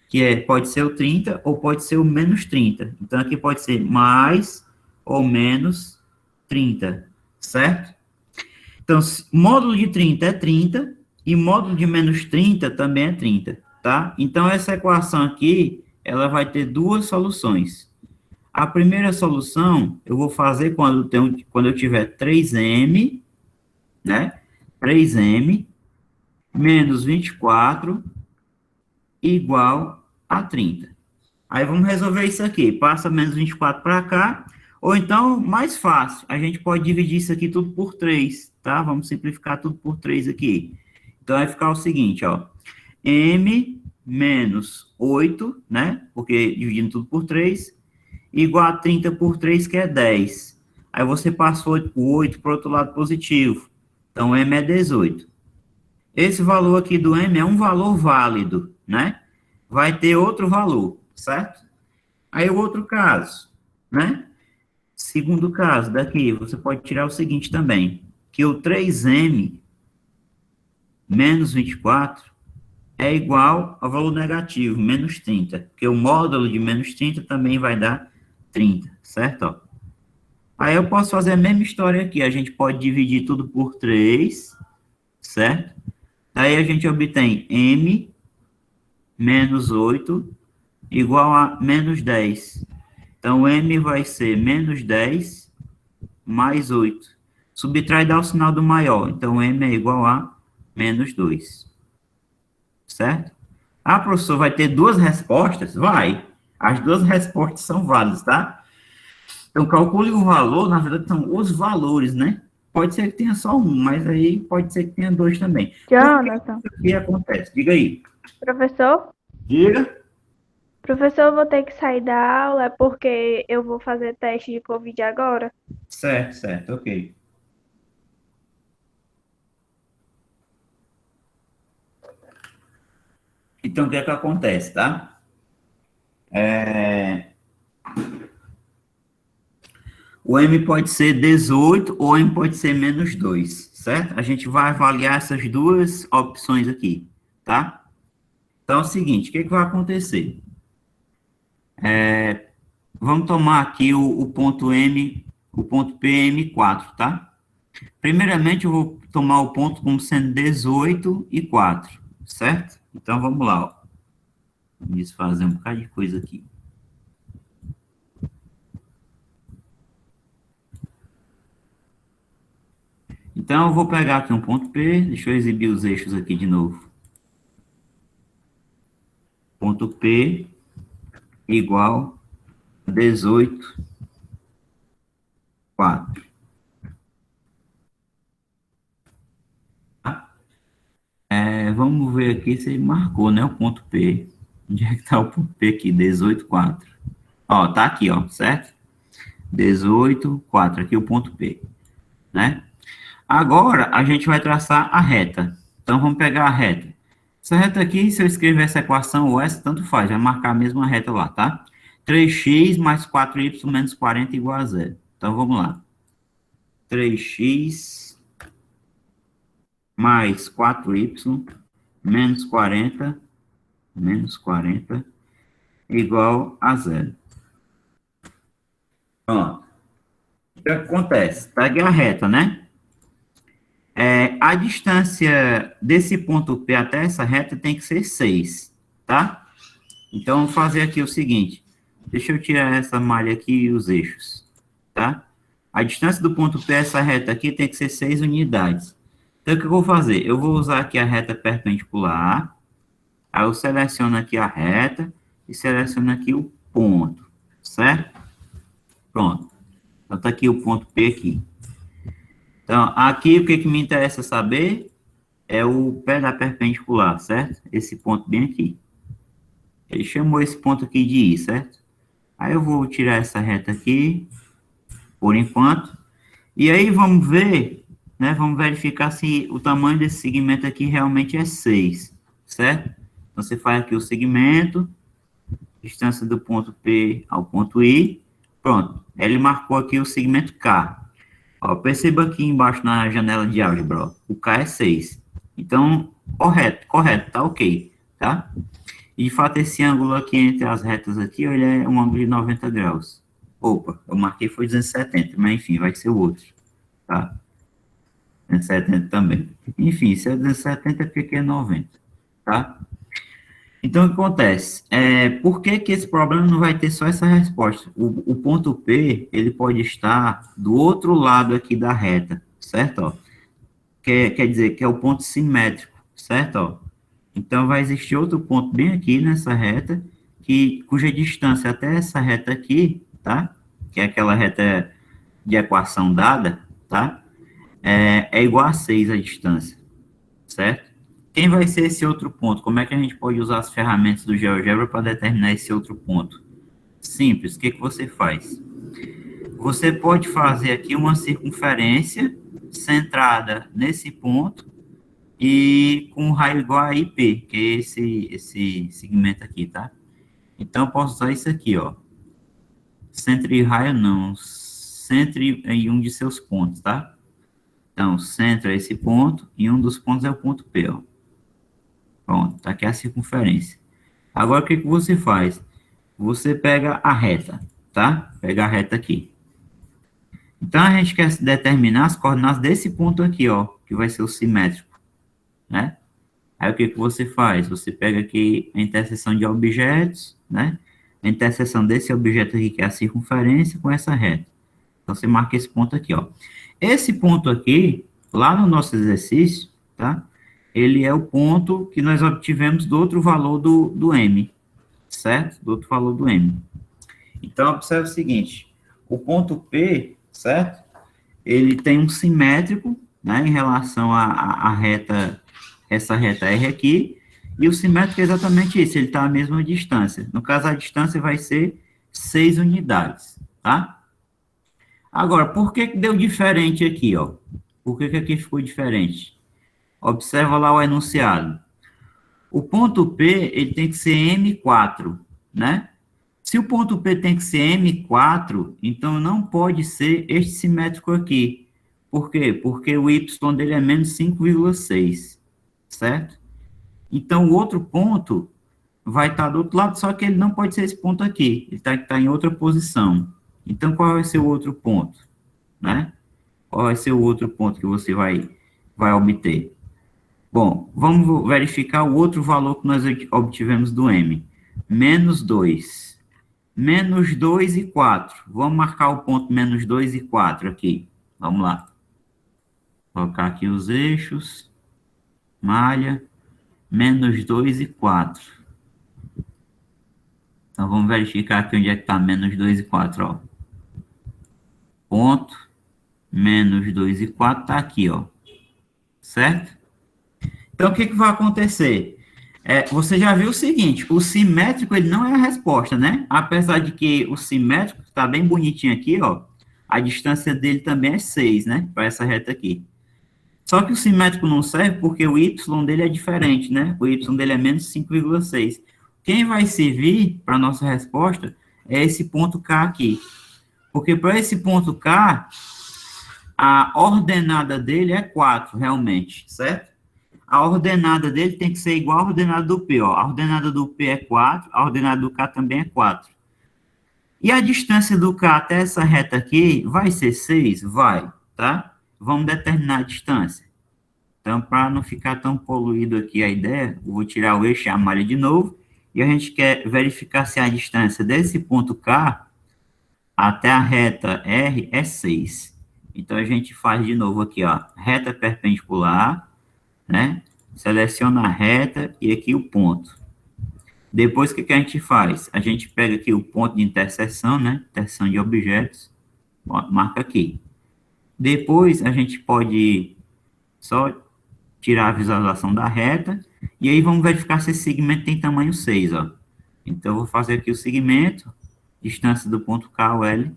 Que pode ser o 30 ou pode ser o menos 30. Então, aqui pode ser mais ou menos 30, certo? Então, módulo de 30 é 30 e módulo de menos 30 também é 30, tá? Então, essa equação aqui, ela vai ter duas soluções. A primeira solução, eu vou fazer quando eu tiver 3m, né? 3m menos 24 igual a 30. Aí vamos resolver isso aqui. Passa menos 24 para cá. Ou então, mais fácil, a gente pode dividir isso aqui tudo por 3, tá? Vamos simplificar tudo por 3 aqui. Então, vai ficar o seguinte, ó. M menos 8, né? Porque dividindo tudo por 3, igual a 30 por 3, que é 10. Aí você passou o 8 para o outro lado positivo. Então, M é 18. Esse valor aqui do M é um valor válido, né? Vai ter outro valor, certo? Aí o outro caso, né? Segundo caso, daqui, você pode tirar o seguinte também, que o 3m menos 24 é igual ao valor negativo, menos 30, porque o módulo de menos 30 também vai dar 30, certo? Ó. Aí eu posso fazer a mesma história aqui, a gente pode dividir tudo por 3, certo? Aí a gente obtém m menos 8 igual a menos 10. Então, m vai ser menos 10 mais 8. Subtrai dá o sinal do maior. Então, m é igual a menos 2. Certo? Ah, professor, vai ter duas respostas? Vai. As duas respostas são válidas, tá? Então, calcule o valor, na verdade, são os valores, né? Pode ser que tenha só um, mas aí pode ser que tenha dois também. Jonathan, Por que acontece? Diga aí. professor? Diga. Professor, eu vou ter que sair da aula, é porque eu vou fazer teste de Covid agora. Certo, certo, ok. Então, o que é que acontece, tá? O M pode ser 18 ou M pode ser menos 2, certo? A gente vai avaliar essas duas opções aqui, tá? Então, é o seguinte, o que, que vai acontecer? Vamos tomar aqui o ponto M, o ponto PM4, tá? Primeiramente, eu vou tomar o ponto como sendo 18 e 4, certo? Então, vamos lá, ó. Vamos fazer um bocado de coisa aqui. Então, eu vou pegar aqui um ponto P, deixa eu exibir os eixos aqui de novo. Ponto P igual a 18, 4. Tá? Vamos ver aqui se ele marcou, né, o ponto P. Onde é que está o ponto P aqui? 18, 4. Ó, tá aqui, ó, certo? 18, 4, aqui o ponto P, né? Agora, a gente vai traçar a reta. Então, vamos pegar a reta. Essa reta aqui, se eu escrever essa equação ou essa, tanto faz, vai marcar a mesma reta lá, tá? 3x mais 4y menos 40 igual a 0. Então, vamos lá. 3x mais 4y menos 40 igual a 0. Pronto. O que acontece? Pegue a reta, né? A distância desse ponto P até essa reta tem que ser 6, tá? Então, vamos fazer aqui o seguinte. Deixa eu tirar essa malha aqui e os eixos, tá? A distância do ponto P a essa reta aqui tem que ser 6 unidades. Então, o que eu vou fazer? Eu vou usar aqui a reta perpendicular. Aí eu seleciono aqui a reta e seleciono aqui o ponto, certo? Pronto. Então, tá aqui o ponto P aqui. Então, aqui o que, que me interessa saber é o pé da perpendicular, certo? Esse ponto bem aqui. Ele chamou esse ponto aqui de I, certo? Aí eu vou tirar essa reta aqui, por enquanto. E aí vamos ver, né? Vamos verificar se o tamanho desse segmento aqui realmente é 6, certo? Então, você faz aqui o segmento, distância do ponto P ao ponto I. Pronto, ele marcou aqui o segmento K. Ó, perceba aqui embaixo na janela de álgebra, ó, o K é 6. Então, correto, tá ok, tá? E, de fato, esse ângulo aqui entre as retas aqui, ó, ele é um ângulo de 90 graus. Opa, eu marquei foi 270, mas enfim, vai ser o outro, tá? 270 também. Enfim, se é 270 é porque aqui é 90, tá? Então, o que acontece? Por que que esse problema não vai ter só essa resposta? O ponto P, ele pode estar do outro lado aqui da reta, certo? Ó, quer dizer que é o ponto simétrico, certo? Ó, então, vai existir outro ponto bem aqui nessa reta, cuja distância até essa reta aqui, tá? Que é aquela reta de equação dada, tá? É igual a 6 a distância, certo? Quem vai ser esse outro ponto? Como é que a gente pode usar as ferramentas do GeoGebra para determinar esse outro ponto? Simples, o que que você faz? Você pode fazer aqui uma circunferência centrada nesse ponto e com um raio igual a IP, que é esse segmento aqui, tá? Então, eu posso usar isso aqui, ó. Centro e raio não, centro em um de seus pontos, tá? Então, centro é esse ponto e um dos pontos é o ponto P, ó. Pronto, tá aqui a circunferência. Agora, o que que você faz? Você pega a reta, tá? Pega a reta aqui. Então, a gente quer determinar as coordenadas desse ponto aqui, ó, que vai ser o simétrico, né? Aí, o que que você faz? Você pega aqui a interseção de objetos, né? A interseção desse objeto aqui, que é a circunferência, com essa reta. Então, você marca esse ponto aqui, ó. Esse ponto aqui, lá no nosso exercício, tá? Ele é o ponto que nós obtivemos do outro valor do M, certo? Do outro valor do M. Então, observe o seguinte, o ponto P, certo? Ele tem um simétrico, né, em relação à reta, essa reta R aqui, e o simétrico é exatamente isso, ele está à mesma distância. No caso, a distância vai ser 6 unidades, tá? Agora, por que que deu diferente aqui, ó? Por que que aqui ficou diferente? Observa lá o enunciado. O ponto P, ele tem que ser M4, né? Se o ponto P tem que ser M4, então não pode ser este simétrico aqui. Por quê? Porque o Y dele é menos 5,6, certo? Então, o outro ponto vai estar do outro lado, só que ele não pode ser esse ponto aqui. Ele tem que estar em outra posição. Então, qual vai ser o outro ponto, né? Qual vai ser o outro ponto que você vai obter? Bom, vamos verificar o outro valor que nós obtivemos do M. Menos 2. Menos 2 e 4. Vamos marcar o ponto menos 2 e 4 aqui. Vamos lá. Colocar aqui os eixos. Malha. Menos 2 e 4. Então, vamos verificar aqui onde é que está menos 2 e 4, ó. Ponto. Menos 2 e 4 está aqui, ó. Certo? Então, o que que vai acontecer? Você já viu o seguinte, o simétrico, ele não é a resposta, né? Apesar de que o simétrico está bem bonitinho aqui, ó, a distância dele também é 6, né? Para essa reta aqui. Só que o simétrico não serve porque o y dele é diferente, né? O y dele é menos 5,6. Quem vai servir para a nossa resposta é esse ponto K aqui. Porque para esse ponto K, a ordenada dele é 4, realmente, certo? A ordenada dele tem que ser igual à ordenada do P, ó. A ordenada do P é 4, a ordenada do K também é 4. E a distância do K até essa reta aqui vai ser 6? Vai, tá? Vamos determinar a distância. Então, para não ficar tão poluído aqui a ideia, eu vou tirar o eixo e a malha de novo, e a gente quer verificar se a distância desse ponto K até a reta R é 6. Então, a gente faz de novo aqui, ó, reta perpendicular, né? Seleciona a reta e aqui o ponto. Depois, o que que a gente faz? A gente pega aqui o ponto de interseção, né? Interseção de objetos, marca aqui. Depois, a gente pode só tirar a visualização da reta, e aí vamos verificar se esse segmento tem tamanho 6, ó. Então, eu vou fazer aqui o segmento, distância do ponto K ao L,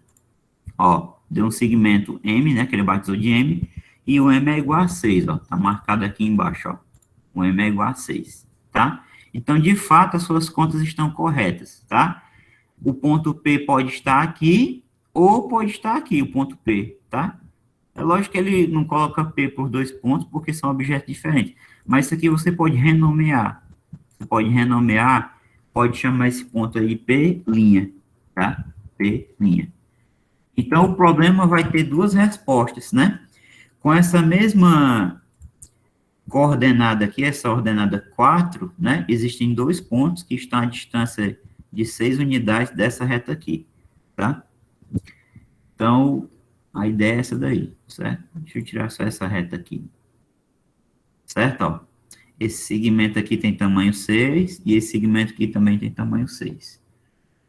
ó, deu um segmento M, né, que ele batizou de M, e o M é igual a 6, ó, tá marcado aqui embaixo, ó, o M é igual a 6, tá? Então, de fato, as suas contas estão corretas, tá? O ponto P pode estar aqui, ou pode estar aqui, o ponto P, tá? É lógico que ele não coloca P por 2 pontos, porque são objetos diferentes. Mas isso aqui você pode renomear. Você pode renomear, pode chamar esse ponto aí de P', tá? P'. Então, o problema vai ter duas respostas, né? Com essa mesma coordenada aqui, essa ordenada 4, né? Existem dois pontos que estão à distância de 6 unidades dessa reta aqui, tá? Então, a ideia é essa daí, certo? Deixa eu tirar só essa reta aqui. Certo? Ó, esse segmento aqui tem tamanho 6 e esse segmento aqui também tem tamanho 6.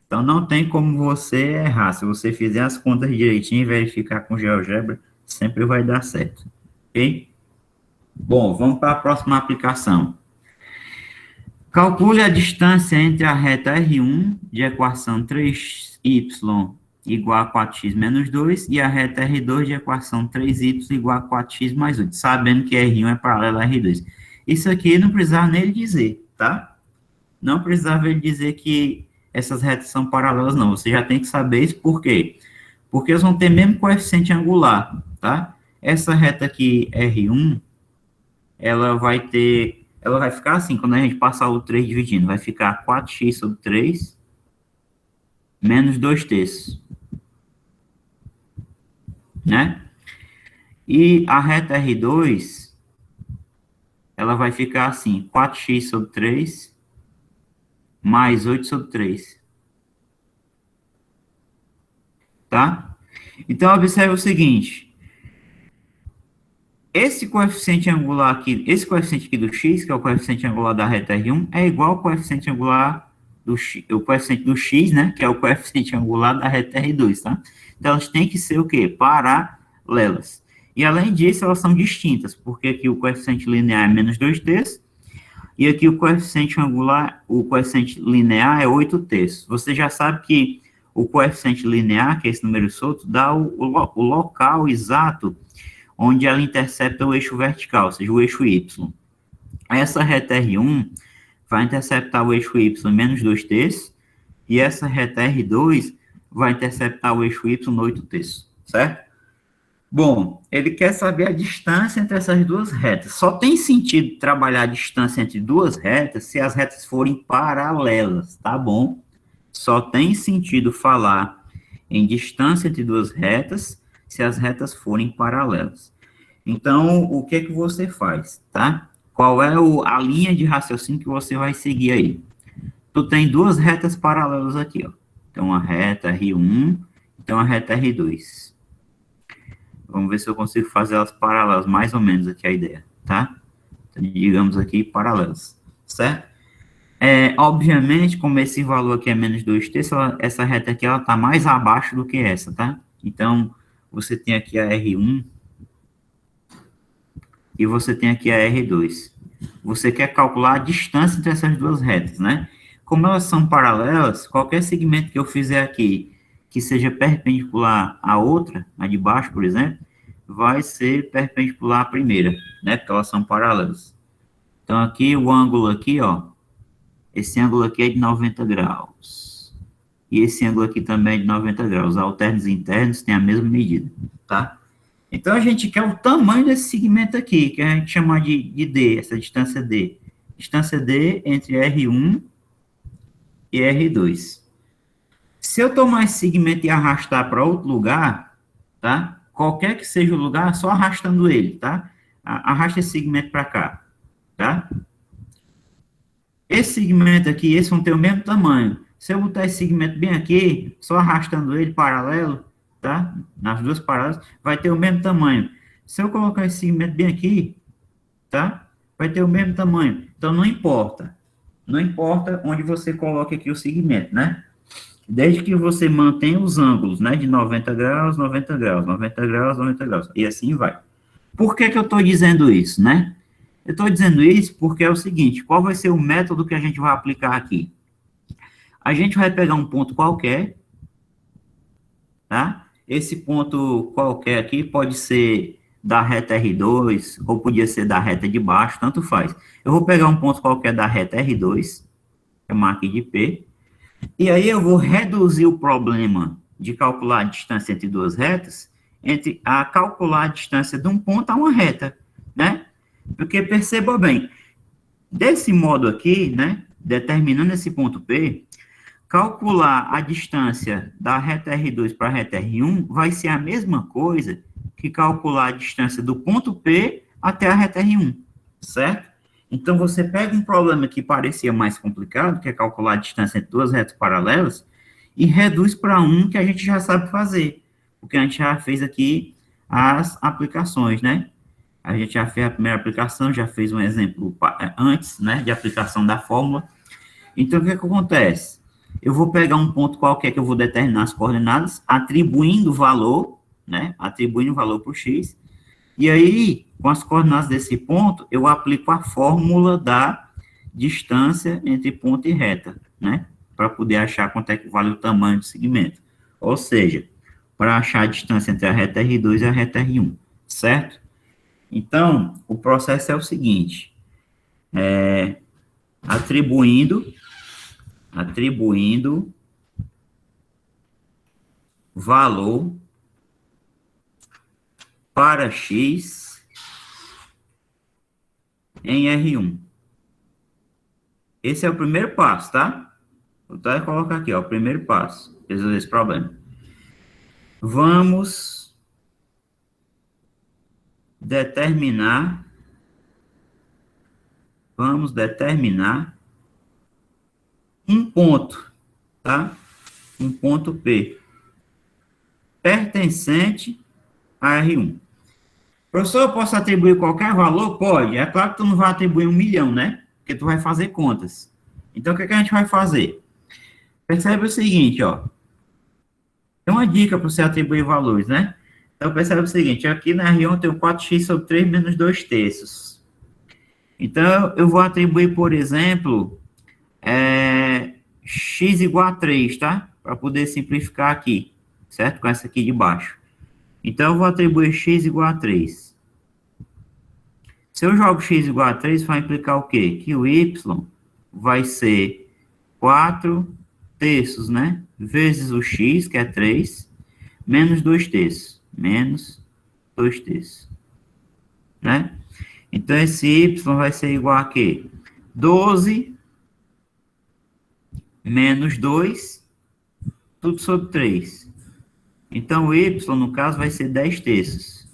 Então, não tem como você errar. Se você fizer as contas direitinho e verificar com GeoGebra, sempre vai dar certo. Ok? Bom, vamos para a próxima aplicação. Calcule a distância entre a reta R1 de equação 3y igual a 4x menos 2 e a reta R2 de equação 3y igual a 4x mais 8, sabendo que R1 é paralelo a R2. Isso aqui não precisava nem ele dizer, tá? Não precisava ele dizer que essas retas são paralelas, não. Você já tem que saber isso, por quê? Porque eles vão ter mesmo coeficiente angular, tá? Essa reta aqui, R1, ela vai ficar assim, quando a gente passar o 3 dividindo, vai ficar 4x sobre 3 menos 2 terços, né? E a reta R2, ela vai ficar assim, 4x sobre 3 mais 8 sobre 3. Tá? Então, observe o seguinte. Esse coeficiente angular aqui, esse coeficiente aqui do x, que é o coeficiente angular da reta R1, é igual ao coeficiente angular do x, o coeficiente do x, né, que é o coeficiente angular da reta R2, tá? Então, elas têm que ser o quê? Paralelas. E, além disso, elas são distintas, porque aqui o coeficiente linear é menos 2 terços, e aqui o coeficiente angular, o coeficiente linear é 8 terços. Você já sabe que o coeficiente linear, que é esse número solto, dá o local exato onde ela intercepta o eixo vertical, ou seja, o eixo y. Essa reta R1 vai interceptar o eixo y menos 2 terços, e essa reta R2 vai interceptar o eixo y no 8 terços, certo? Bom, ele quer saber a distância entre essas duas retas. Só tem sentido trabalhar a distância entre duas retas se as retas forem paralelas, tá bom? Só tem sentido falar em distância entre duas retas se as retas forem paralelas. Então, o que é que você faz, tá? Qual é a linha de raciocínio que você vai seguir aí? Tu tem duas retas paralelas aqui, ó. Então, a reta R1, então a reta R2. Vamos ver se eu consigo fazer elas paralelas, mais ou menos aqui a ideia, tá? Então, digamos aqui, paralelas, certo? Obviamente, como esse valor aqui é menos 2 terços, essa reta aqui, ela tá mais abaixo do que essa, tá? Então, você tem aqui a R1 e você tem aqui a R2. Você quer calcular a distância entre essas duas retas, né? Como elas são paralelas, qualquer segmento que eu fizer aqui que seja perpendicular à outra, a de baixo, por exemplo, vai ser perpendicular à primeira, né? Porque elas são paralelas. Então, aqui, o ângulo aqui, ó, esse ângulo aqui é de 90 graus. E esse ângulo aqui também é de 90 graus. Alternos e internos têm a mesma medida, tá? Então, a gente quer o tamanho desse segmento aqui, que a gente chama de D, essa distância D. Distância D entre R1 e R2. Se eu tomar esse segmento e arrastar para outro lugar, tá? Qualquer que seja o lugar, só arrastando ele, tá? Arrasta esse segmento para cá, tá? Esse segmento aqui, esse vão ter o mesmo tamanho. Se eu botar esse segmento bem aqui, só arrastando ele paralelo, tá? Nas duas paralelas, vai ter o mesmo tamanho. Se eu colocar esse segmento bem aqui, tá? Vai ter o mesmo tamanho. Então, não importa. Não importa onde você coloque aqui o segmento, né? Desde que você mantenha os ângulos, né? De 90 graus, 90 graus, 90 graus, 90 graus. E assim vai. Por que que eu estou dizendo isso, né? Eu estou dizendo isso porque é o seguinte, qual vai ser o método que a gente vai aplicar aqui? A gente vai pegar um ponto qualquer, tá? Esse ponto qualquer aqui pode ser da reta R2, ou podia ser da reta de baixo, tanto faz. Eu vou pegar um ponto qualquer da reta R2, chamar aqui de P, e aí eu vou reduzir o problema de calcular a distância entre duas retas a calcular a distância de um ponto a uma reta, né? Porque perceba bem, desse modo aqui, né, determinando esse ponto P, calcular a distância da reta R2 para a reta R1 vai ser a mesma coisa que calcular a distância do ponto P até a reta R1, certo? Então, você pega um problema que parecia mais complicado, que é calcular a distância entre duas retas paralelas, e reduz para um que a gente já sabe fazer, porque a gente já fez aqui as aplicações, né? A gente já fez a primeira aplicação, já fez um exemplo antes, né, de aplicação da fórmula. Então, o que acontece? Eu vou pegar um ponto qualquer que eu vou determinar as coordenadas, atribuindo valor, né, atribuindo valor para o x, e aí, com as coordenadas desse ponto, eu aplico a fórmula da distância entre ponto e reta, né, para poder achar quanto é que vale o tamanho do segmento. Ou seja, para achar a distância entre a reta R2 e a reta R1, certo? Então, o processo é o seguinte, atribuindo valor para x em R1. Esse é o primeiro passo, tá? Vou até colocar aqui, ó, o primeiro passo, resolver esse problema. Vamos determinar um ponto, tá? Um ponto P pertencente a R1. Professor, eu posso atribuir qualquer valor? Pode. É claro que tu não vai atribuir 1 milhão, né? Porque tu vai fazer contas. Então, o que a gente vai fazer? Percebe o seguinte, ó. Tem uma dica para você atribuir valores, né? Então, percebe o seguinte. Aqui na R1 eu tenho 4x sobre 3 menos 2 terços. Então, eu vou atribuir, por exemplo, x igual a 3, tá? Para poder simplificar aqui, certo? Com essa aqui de baixo. Então, eu vou atribuir x igual a 3. Se eu jogo x igual a 3, vai implicar o quê? Que o y vai ser 4 terços, né? Vezes o x, que é 3, menos 2 terços. Menos 2 terços. Né? Então, esse y vai ser igual a quê? 12 menos 2, tudo sobre 3. Então, o y, no caso, vai ser 10 terços.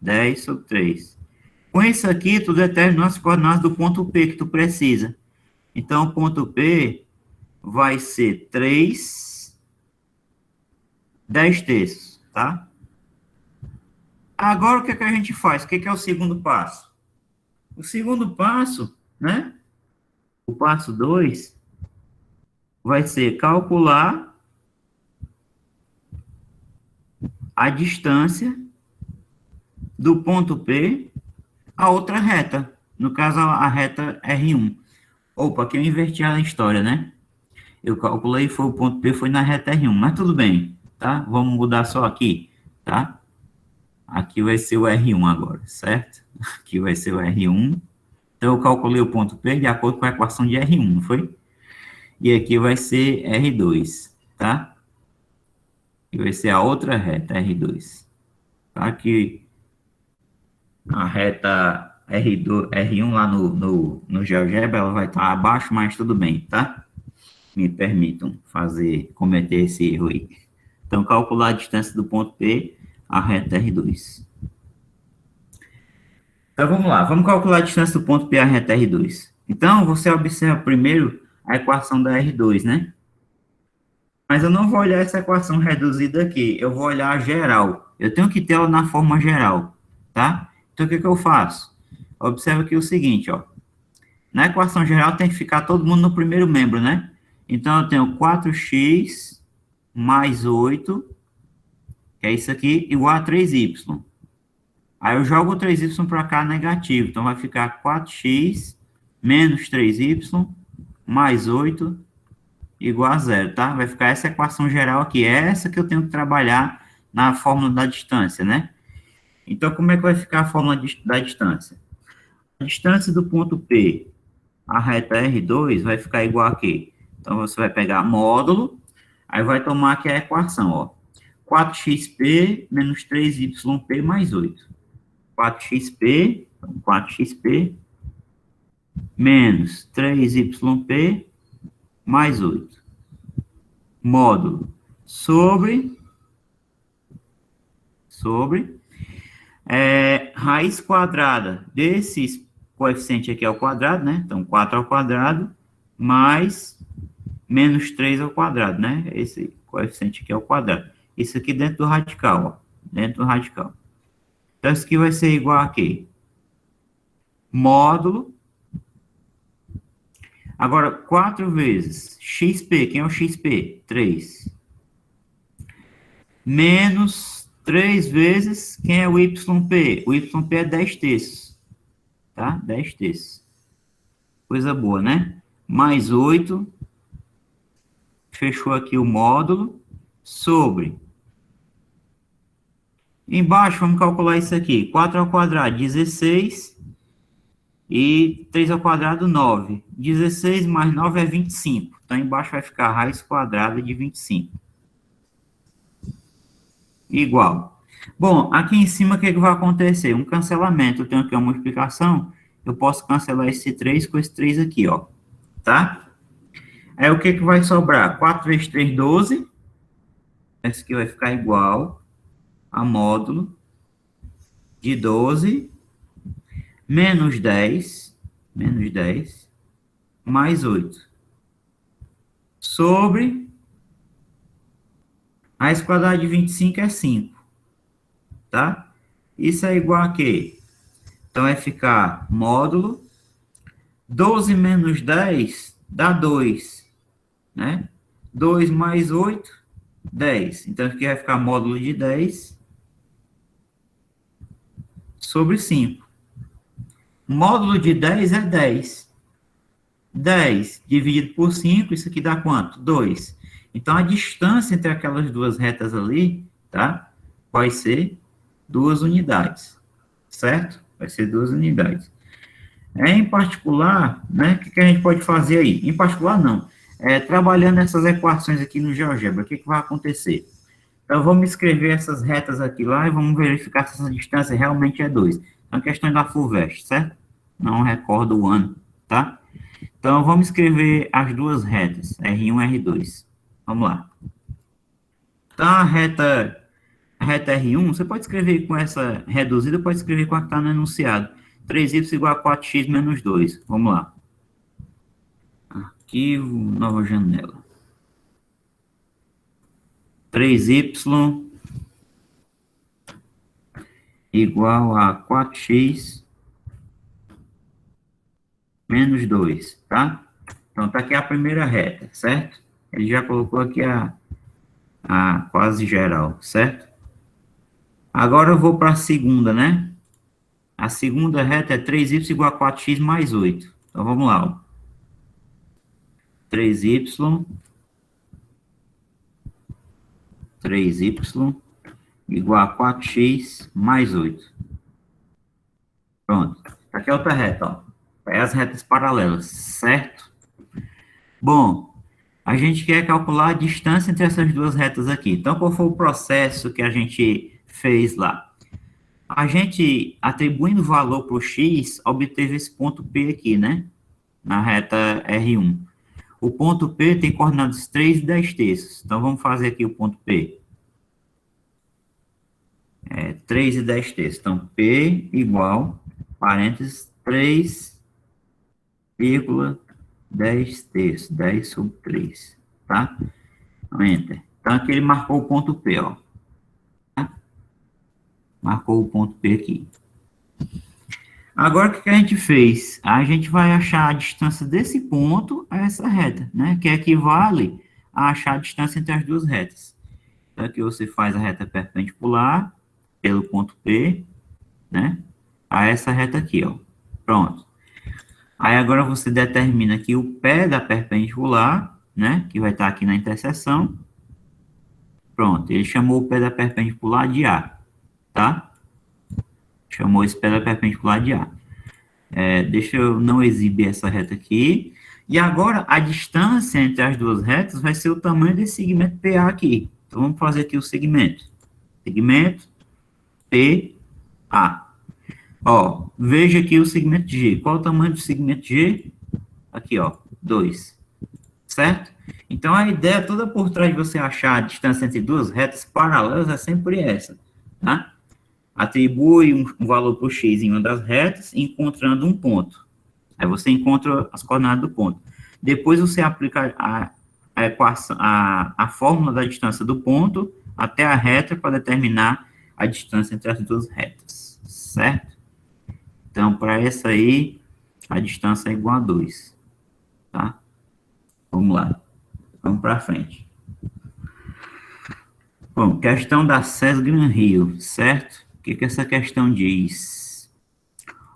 10 sobre 3. Com isso aqui, tu determina as coordenadas do ponto P que tu precisa. Então, o ponto P vai ser 3, 10 terços, tá? Agora, o que a gente faz? O que é o segundo passo? O segundo passo, né? O passo 2 vai ser calcular a distância do ponto P a outra reta. No caso, a reta R1. Opa, aqui eu inverti a história, né? Eu calculei, o ponto P foi na reta R1, mas tudo bem, tá? Vamos mudar só aqui, tá? Aqui vai ser o R1 agora, certo? Aqui vai ser o R1. Então, eu calculei o ponto P de acordo com a equação de R1, não foi? E aqui vai ser R2, tá? E vai ser a outra reta, R2. Tá? Aqui, a reta R1 lá no GeoGebra, ela vai estar abaixo, mas tudo bem, tá? Me permitam cometer esse erro aí. Então, calcular a distância do ponto P à reta R2. Então, vamos lá. Vamos calcular a distância do ponto P à reta R2. Então, você observa primeiro a equação da R2, né? Mas eu não vou olhar essa equação reduzida aqui. Eu vou olhar a geral. Eu tenho que ter ela na forma geral, tá? Então, o que eu faço? Observa aqui o seguinte, ó. Na equação geral, tem que ficar todo mundo no primeiro membro, né? Então, eu tenho 4x mais 8, que é isso aqui, igual a 3y. Aí eu jogo o 3y para cá negativo. Então, vai ficar 4x menos 3y mais 8 igual a 0, tá? Vai ficar essa equação geral aqui. É essa que eu tenho que trabalhar na fórmula da distância, né? Então, como é que vai ficar a fórmula da distância? A distância do ponto P à reta R2 vai ficar igual a quê? Então, você vai pegar módulo, aí vai tomar aqui a equação, ó. 4xp menos 3yp mais 8. 4xp, então 4xp menos 3yp mais 8. Módulo sobre raiz quadrada desses coeficiente aqui ao quadrado, né? Então, 4 ao quadrado mais menos 3 ao quadrado, né? Esse coeficiente aqui ao quadrado. Isso aqui dentro do radical, ó. Dentro do radical. Então, isso aqui vai ser igual a quê? Módulo. Agora, 4 vezes xp. Quem é o xp? 3. Menos 3 vezes, quem é o yp? O yp é 10 terços. Tá? 10 terços. Coisa boa, né? Mais 8. Fechou aqui o módulo. Sobre. Embaixo, vamos calcular isso aqui. 4 ao quadrado, 16. E 3 ao quadrado, 9. 16 mais 9 é 25. Então, embaixo vai ficar a raiz quadrada de 25. Igual. Bom, aqui em cima, o que vai acontecer? Um cancelamento. Eu tenho aqui uma multiplicação. Eu posso cancelar esse 3 com esse 3 aqui, ó. Tá? Aí, o que vai sobrar? 4 vezes 3, 12. Esse aqui vai ficar igual a módulo de 12 menos 10, mais 8. Sobre raiz quadrada de 25 é 5. Tá? Isso é igual a quê? Então, vai ficar módulo 12 menos 10 dá 2, né? 2 mais 8, 10. Então, aqui vai ficar módulo de 10 sobre 5. Módulo de 10 é 10. 10 dividido por 5, isso aqui dá quanto? 2. Então, a distância entre aquelas duas retas ali, tá? Vai ser 2 unidades, certo? Vai ser 2 unidades. Em particular, né, o que a gente pode fazer aí? Em particular, não. Trabalhando essas equações aqui no GeoGebra, o que vai acontecer? Então, vamos escrever essas retas aqui lá e vamos verificar se essa distância realmente é 2. Então, questão da FUVEST, certo? Não recordo o ano, tá? Então, vamos escrever as duas retas, R1 e R2. Vamos lá. Então, a reta R1, você pode escrever com essa reduzida, pode escrever com a que está no enunciado. 3y igual a 4x menos 2. Vamos lá. Arquivo, nova janela. 3y igual a 4x menos 2, tá? Então, tá aqui a primeira reta, certo? Ele já colocou aqui a quase geral, certo? Agora eu vou para a segunda, né? A segunda reta é 3y igual a 4x mais 8. Então, vamos lá, ó. 3y igual a 4x mais 8. Pronto. Aqui é outra reta, ó. É as retas paralelas, certo? Bom, a gente quer calcular a distância entre essas duas retas aqui. Então, qual foi o processo que a gente fez lá? A gente, atribuindo valor para o x, obteve esse ponto P aqui, né? Na reta R1. O ponto P tem coordenadas 3 e 10 terços. Então, vamos fazer aqui o ponto P. 3 e 10 terços. Então, P igual, parênteses, 3,10 terços. 10 sobre 3. Tá? Então, enter. Então, aqui ele marcou o ponto P, ó. Tá? Marcou o ponto P aqui. Agora, o que a gente fez? A gente vai achar a distância desse ponto a essa reta, né? Que equivale a achar a distância entre as duas retas. Então, aqui você faz a reta perpendicular pelo ponto P, né? A essa reta aqui, ó. Pronto. Aí, agora você determina aqui o pé da perpendicular, né? Que vai estar aqui na interseção. Pronto. Ele chamou o pé da perpendicular de A, tá? Chamou esse pé da perpendicular de A. Deixa eu não exibir essa reta aqui. E agora, a distância entre as duas retas vai ser o tamanho desse segmento PA aqui. Então, Então, vamos fazer aqui o segmento. Segmento PA. Ó, veja aqui o segmento G. Qual o tamanho do segmento G? Aqui, ó, 2. Certo? Então, a ideia toda por trás de você achar a distância entre duas retas paralelas é sempre essa, tá? Atribui um valor para o x em uma das retas, encontrando um ponto. Aí você encontra as coordenadas do ponto. Depois você aplica a equação, a fórmula da distância do ponto até a reta para determinar a distância entre as duas retas, certo? Então, para essa aí, a distância é igual a 2, tá? Vamos lá. Vamos para frente. Bom, questão da SES Gran Rio, certo? O que essa questão diz?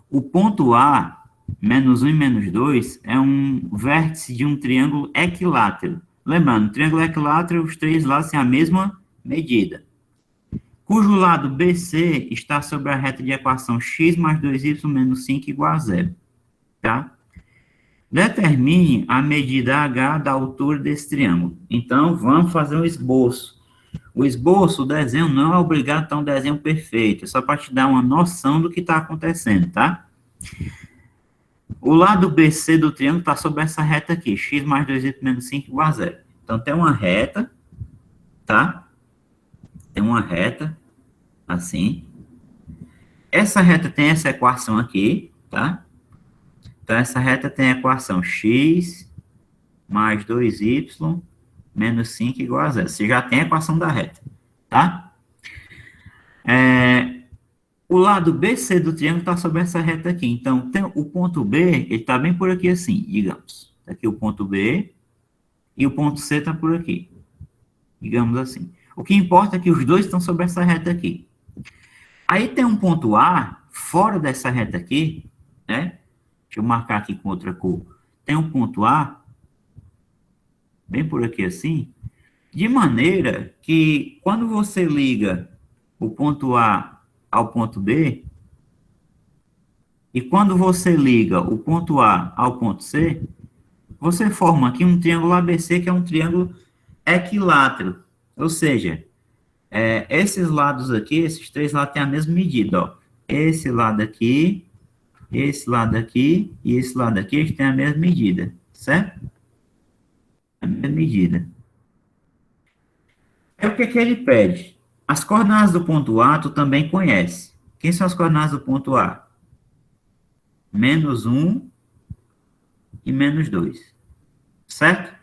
O ponto A, menos 1 e menos 2, é um vértice de um triângulo equilátero. Lembrando, triângulo equilátero, os três lados têm a mesma medida. Cujo lado BC está sobre a reta de equação x mais 2y menos 5 igual a 0. Tá? Determine a medida h da altura desse triângulo. Então, vamos fazer um esboço. O esboço, o desenho, não é obrigado a ter um desenho perfeito. É só para te dar uma noção do que está acontecendo, tá? O lado BC do triângulo está sobre essa reta aqui, x mais 2y menos 5 igual a 0. Então, tem uma reta, tá? Tem uma reta, assim. Essa reta tem essa equação aqui, tá? Então, essa reta tem a equação x mais 2y menos 5 igual a 0. Você já tem a equação da reta, tá? O lado BC do triângulo está sobre essa reta aqui. Então, tem o ponto B, ele está bem por aqui assim, digamos. Tá aqui o ponto B e o ponto C está por aqui, digamos assim. O que importa é que os dois estão sobre essa reta aqui. Aí tem um ponto A, fora dessa reta aqui, né? Deixa eu marcar aqui com outra cor. Tem um ponto A, bem por aqui assim, de maneira que quando você liga o ponto A ao ponto B, e quando você liga o ponto A ao ponto C, você forma aqui um triângulo ABC, que é um triângulo equilátero. Ou seja, esses lados aqui, esses três lados têm a mesma medida, ó. Esse lado aqui e esse lado aqui, eles têm a mesma medida, certo? A mesma medida. É o que ele pede. As coordenadas do ponto A, tu também conhece. Quem são as coordenadas do ponto A? Menos 1 e menos 2, certo?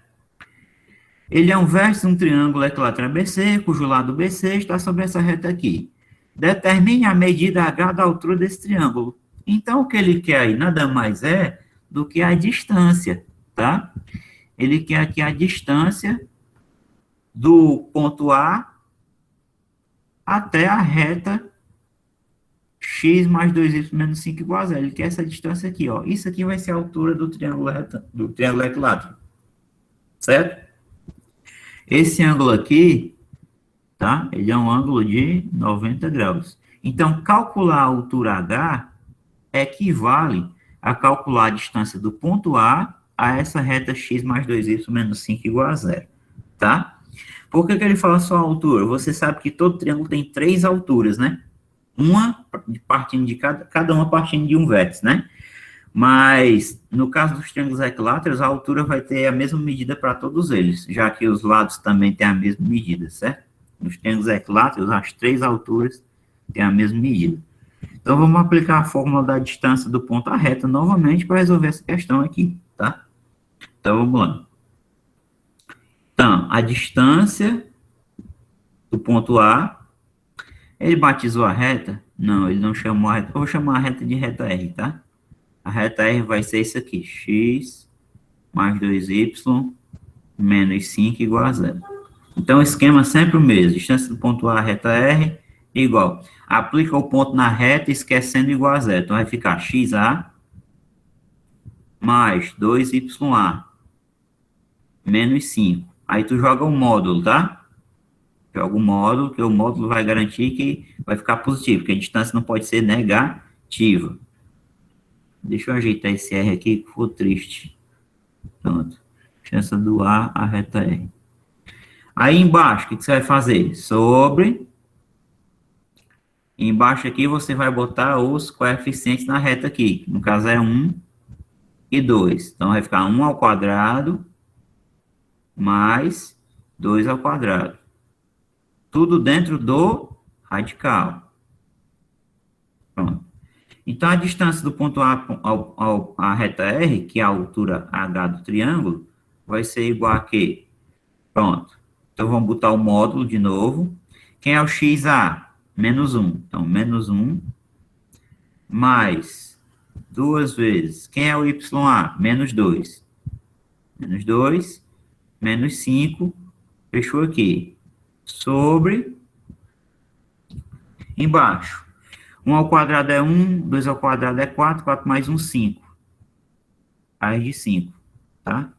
Ele é um vértice de um triângulo equilátero ABC, cujo lado BC está sobre essa reta aqui. Determine a medida H da altura desse triângulo. Então, o que ele quer aí nada mais é do que a distância, tá? Ele quer aqui a distância do ponto A até a reta x mais 2y menos 5 igual a 0. Ele quer essa distância aqui, ó. Isso aqui vai ser a altura do triângulo equilátero, certo? Esse ângulo aqui, tá? Ele é um ângulo de 90 graus. Então, calcular a altura H equivale a calcular a distância do ponto A essa reta x mais 2y menos 5 igual a 0, tá? Por que ele fala só a altura? Você sabe que todo triângulo tem três alturas, né? Uma partindo de cada uma partindo de um vértice, né? Mas, no caso dos triângulos equiláteros, a altura vai ter a mesma medida para todos eles, já que os lados também têm a mesma medida, certo? Nos triângulos equiláteros, as três alturas têm a mesma medida. Então, vamos aplicar a fórmula da distância do ponto à reta novamente para resolver essa questão aqui, tá? Então, vamos lá. Então, a distância do ponto A, ele batizou a reta? Não, ele não chamou a reta. Eu vou chamar a reta de reta R, tá? A reta R vai ser isso aqui, x mais 2y menos 5 igual a 0. Então, o esquema é sempre o mesmo. Distância do ponto A, reta R, igual. Aplica o ponto na reta, esquecendo igual a 0. Então, vai ficar xa mais 2ya menos 5. Aí, tu joga o módulo, tá? Joga o módulo, que o módulo vai garantir que vai ficar positivo, porque a distância não pode ser negativa. Deixa eu ajeitar esse R aqui, que ficou triste. Pronto. Distância do A à reta R. Aí embaixo, o que você vai fazer? Embaixo aqui você vai botar os coeficientes na reta aqui. No caso é 1 e 2. Então vai ficar 1 ao quadrado mais 2 ao quadrado. Tudo dentro do radical. Pronto. Então, a distância do ponto A à reta R, que é a altura H do triângulo, vai ser igual a quê? Pronto. Então, vamos botar o módulo de novo. Quem é o XA? Menos 1. Então, menos 1 mais 2 vezes. Quem é o YA? Menos 2. Menos 2, menos 5. Fechou aqui. Sobre, embaixo. 1 ao quadrado é 1, 2 ao quadrado é 4, 4 mais 1, 5. Raiz de 5, tá?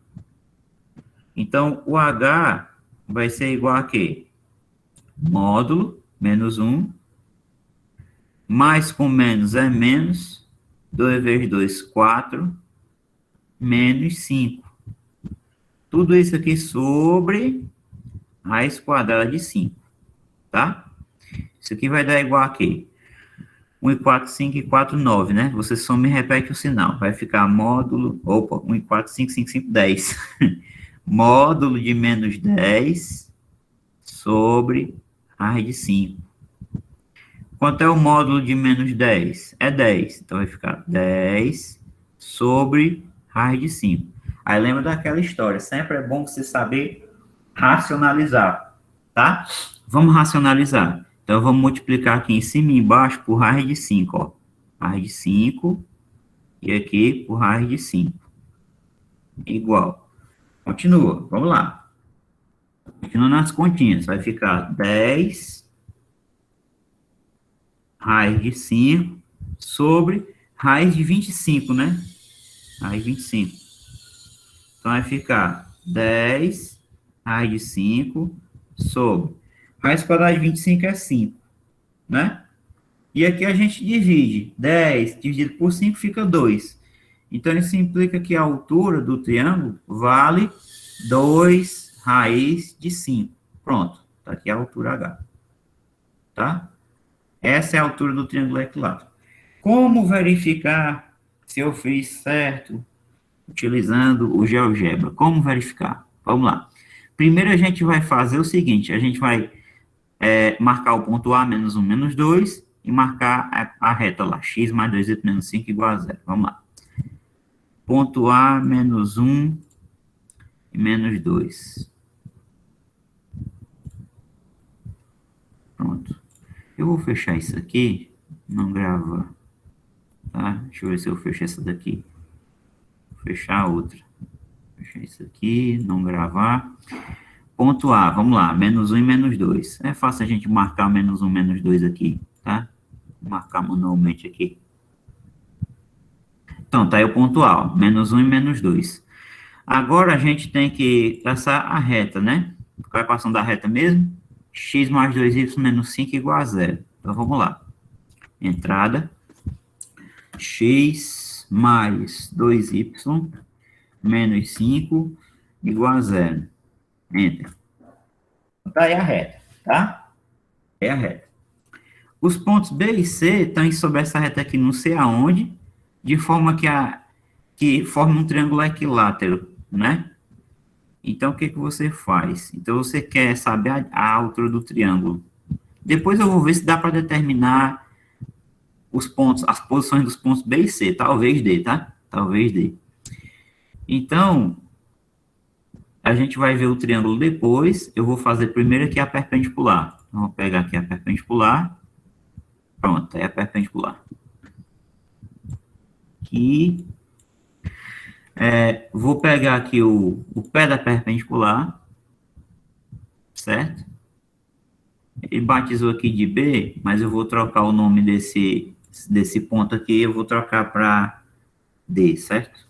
Então, o H vai ser igual a quê? Módulo, menos 1, mais com menos é menos, 2 vezes 2, 4, menos 5. Tudo isso aqui sobre raiz quadrada de 5, tá? Isso aqui vai dar igual a quê? 1 e 4, 5 e 4, 9, né? Você soma e repete o sinal. Vai ficar módulo... Opa, 1 e 4, 5, 5, 5, 10. Módulo de menos 10 sobre raiz de 5. Quanto é o módulo de menos 10? É 10. Então, vai ficar 10 sobre raiz de 5. Aí, lembra daquela história. Sempre é bom você saber racionalizar, tá? Vamos racionalizar. Então, vamos multiplicar aqui em cima e embaixo por raiz de 5, ó. Raiz de 5 e aqui por raiz de 5. Igual. Continua, vamos lá. Continua nas continhas. Vai ficar 10 raiz de 5 sobre raiz de 25, né? Raiz de 25. Então, vai ficar 10 raiz de 5 sobre raiz quadrada de 25 é 5, né? E aqui a gente divide. 10 dividido por 5 fica 2. Então, isso implica que a altura do triângulo vale 2 raiz de 5. Pronto. Está aqui a altura H. Tá? Essa é a altura do triângulo equilátero. Como verificar se eu fiz certo utilizando o GeoGebra? Como verificar? Vamos lá. Primeiro a gente vai fazer o seguinte. A gente vai marcar o ponto A, menos 1, menos 2, e marcar a reta lá, x mais 2y menos 5 igual a 0. Vamos lá. Ponto A, menos 1 e menos 2. Pronto. Eu vou fechar isso aqui, não gravar. Tá? Deixa eu ver se eu fecho essa daqui. Vou fechar a outra. Fechar isso aqui, não gravar. Ponto A, vamos lá, menos 1 e menos 2. É fácil a gente marcar menos 1, menos 2 aqui, tá? Vou marcar manualmente aqui. Então, tá aí o ponto A, ó, menos 1 e menos 2. Agora a gente tem que traçar a reta, né? Qual é a equação da reta mesmo? X mais 2y menos 5 igual a 0. Então, vamos lá. Entrada. X mais 2y menos 5 igual a 0. Enter. Tá aí a reta, tá? É a reta. Os pontos B e C estão sobre essa reta aqui, não sei aonde, de forma que forma um triângulo equilátero, né? Então, o que você faz? Então, você quer saber a altura do triângulo. Depois eu vou ver se dá para determinar os pontos, as posições dos pontos B e C. Talvez dê, tá? Talvez dê. Então, a gente vai ver o triângulo depois. Eu vou fazer primeiro aqui a perpendicular. Então, vou pegar aqui a perpendicular. Pronto, é a perpendicular. Aqui. Vou pegar aqui o pé da perpendicular. Certo? Ele batizou aqui de B, mas eu vou trocar o nome desse ponto aqui. Eu vou trocar para D, certo?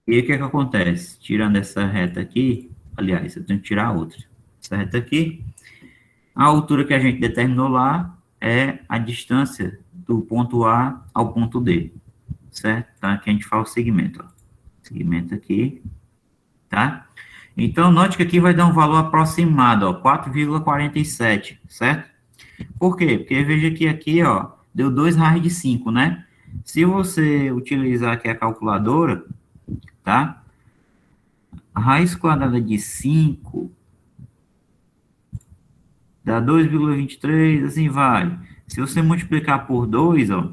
E aí, o que que acontece? Tirando essa reta aqui, aliás, eu tenho que tirar a outra. Essa reta aqui, a altura que a gente determinou lá é a distância do ponto A ao ponto D, certo? Então, aqui a gente faz o segmento, ó. Segmento aqui, tá? Então, note que aqui vai dar um valor aproximado, ó, 4,47, certo? Por quê? Porque veja que aqui, ó, deu 2 raios de 5, né? Se você utilizar aqui a calculadora, tá? A raiz quadrada de 5 dá 2,23, assim vai. Se você multiplicar por 2, ó,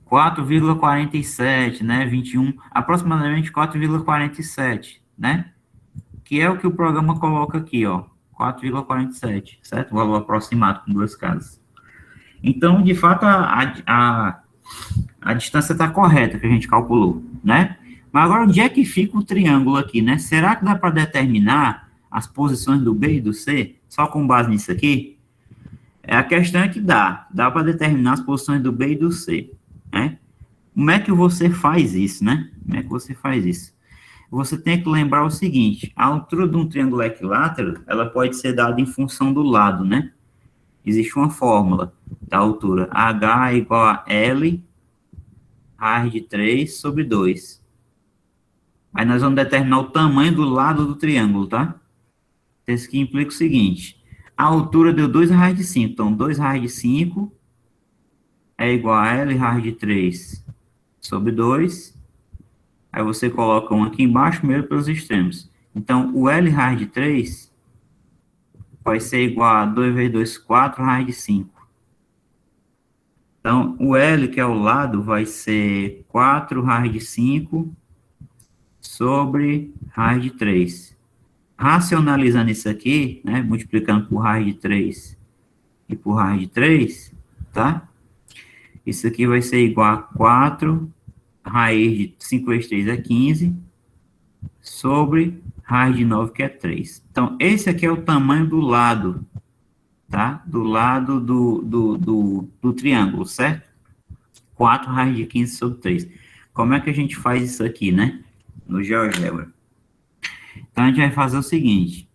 4,47, né? 21, aproximadamente 4,47, né? Que é o que o programa coloca aqui, ó, 4,47, certo? O valor aproximado com duas casas. Então, de fato, a distância está correta que a gente calculou, né? Mas agora, onde é que fica o triângulo aqui, né? Será que dá para determinar as posições do B e do C só com base nisso aqui? A questão é que dá para determinar as posições do B e do C, né? Como é que você faz isso, né? Como é que você faz isso? Você tem que lembrar o seguinte, a altura de um triângulo equilátero, ela pode ser dada em função do lado, né? Existe uma fórmula da altura H igual a L raiz de 3 sobre 2. Aí nós vamos determinar o tamanho do lado do triângulo, tá? Isso aqui implica o seguinte, a altura deu 2 raiz de 5, então 2 raiz de 5 é igual a L raiz de 3 sobre 2. Aí você coloca um aqui embaixo, primeiro pelos extremos. Então, o L raiz de 3 vai ser igual a 2 vezes 2, 4 raiz de 5. Então, o L, que é o lado, vai ser 4 raiz de 5 sobre raiz de 3. Racionalizando isso aqui, né, multiplicando por raiz de 3 e por raiz de 3, tá? Isso aqui vai ser igual a 4 raiz de 5 vezes 3 é 15 sobre raiz de 9, que é 3. Então, esse aqui é o tamanho do lado, tá? Do lado do triângulo, certo? 4 raiz de 15 sobre 3. Como é que a gente faz isso aqui, né? No GeoGebra. Então, a gente vai fazer o seguinte.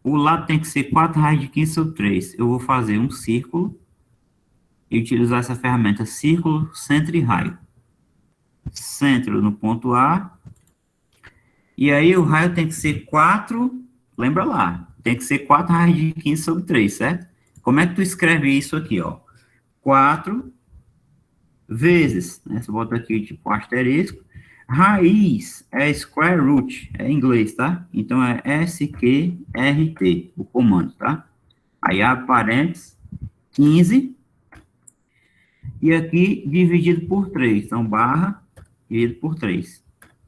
O lado tem que ser 4 raiz de 15 sobre 3. Eu vou fazer um círculo e utilizar essa ferramenta círculo, centro e raio. Centro no ponto A. E aí o raio tem que ser 4, lembra lá, tem que ser 4 raiz de 15 sobre 3, certo? Como é que tu escreve isso aqui, ó? 4 vezes, né? Você bota aqui tipo um asterisco. Raiz é square root, é em inglês, tá? Então é SQRT, o comando, tá? Aí abre parênteses, 15, e aqui dividido por 3, então barra dividido por 3,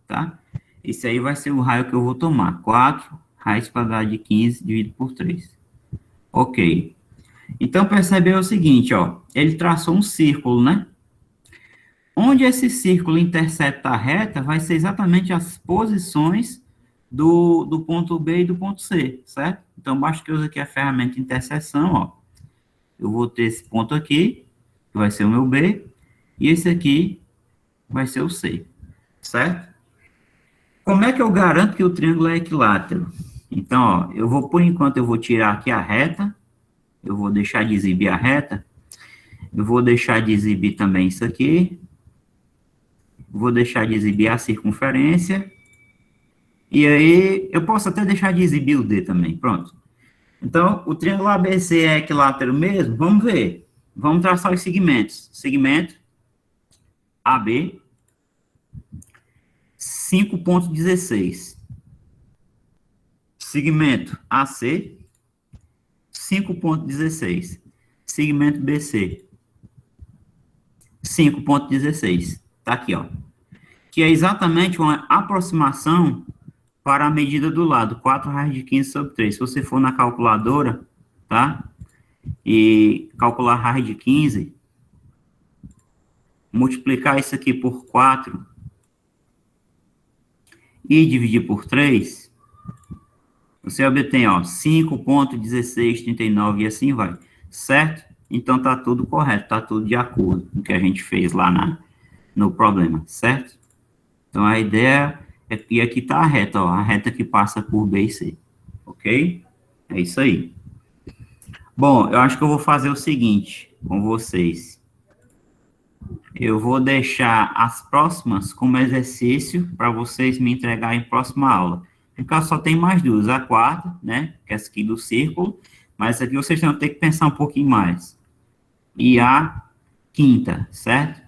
tá? Esse aí vai ser o raio que eu vou tomar, 4 raiz quadrada de 15 dividido por 3. Ok. Então, percebeu o seguinte, ó, ele traçou um círculo, né? Onde esse círculo intercepta a reta, vai ser exatamente as posições do ponto B e do ponto C, certo? Então, basta que eu use aqui a ferramenta interseção, ó. Eu vou ter esse ponto aqui, que vai ser o meu B, e esse aqui vai ser o C, certo? Como é que eu garanto que o triângulo é equilátero? Então, ó, por enquanto, eu vou tirar aqui a reta, eu vou deixar de exibir a reta, eu vou deixar de exibir também isso aqui, vou deixar de exibir a circunferência, e aí eu posso até deixar de exibir o D também, pronto. Então, o triângulo ABC é equilátero mesmo? Vamos ver. Vamos traçar os segmentos. Segmento AB, 5,16. Segmento AC, 5,16. Segmento BC, 5,16. Tá aqui, ó. Que é exatamente uma aproximação para a medida do lado, 4 raiz de 15 sobre 3. Se você for na calculadora, tá? E calcular raiz de 15, multiplicar isso aqui por 4 e dividir por 3, você obtém, ó, 5,1639 e assim vai, certo? Então, tá tudo correto, tá tudo de acordo com o que a gente fez lá no problema, certo? Então, a ideia é que aqui tá a reta, ó, a reta que passa por B e C, ok? É isso aí. Bom, eu acho que eu vou fazer o seguinte com vocês. Eu vou deixar as próximas como exercício para vocês me entregarem em próxima aula. Porque só tem mais duas, a quarta, né, que é essa aqui do círculo, mas aqui vocês vão ter que pensar um pouquinho mais. E a quinta, certo?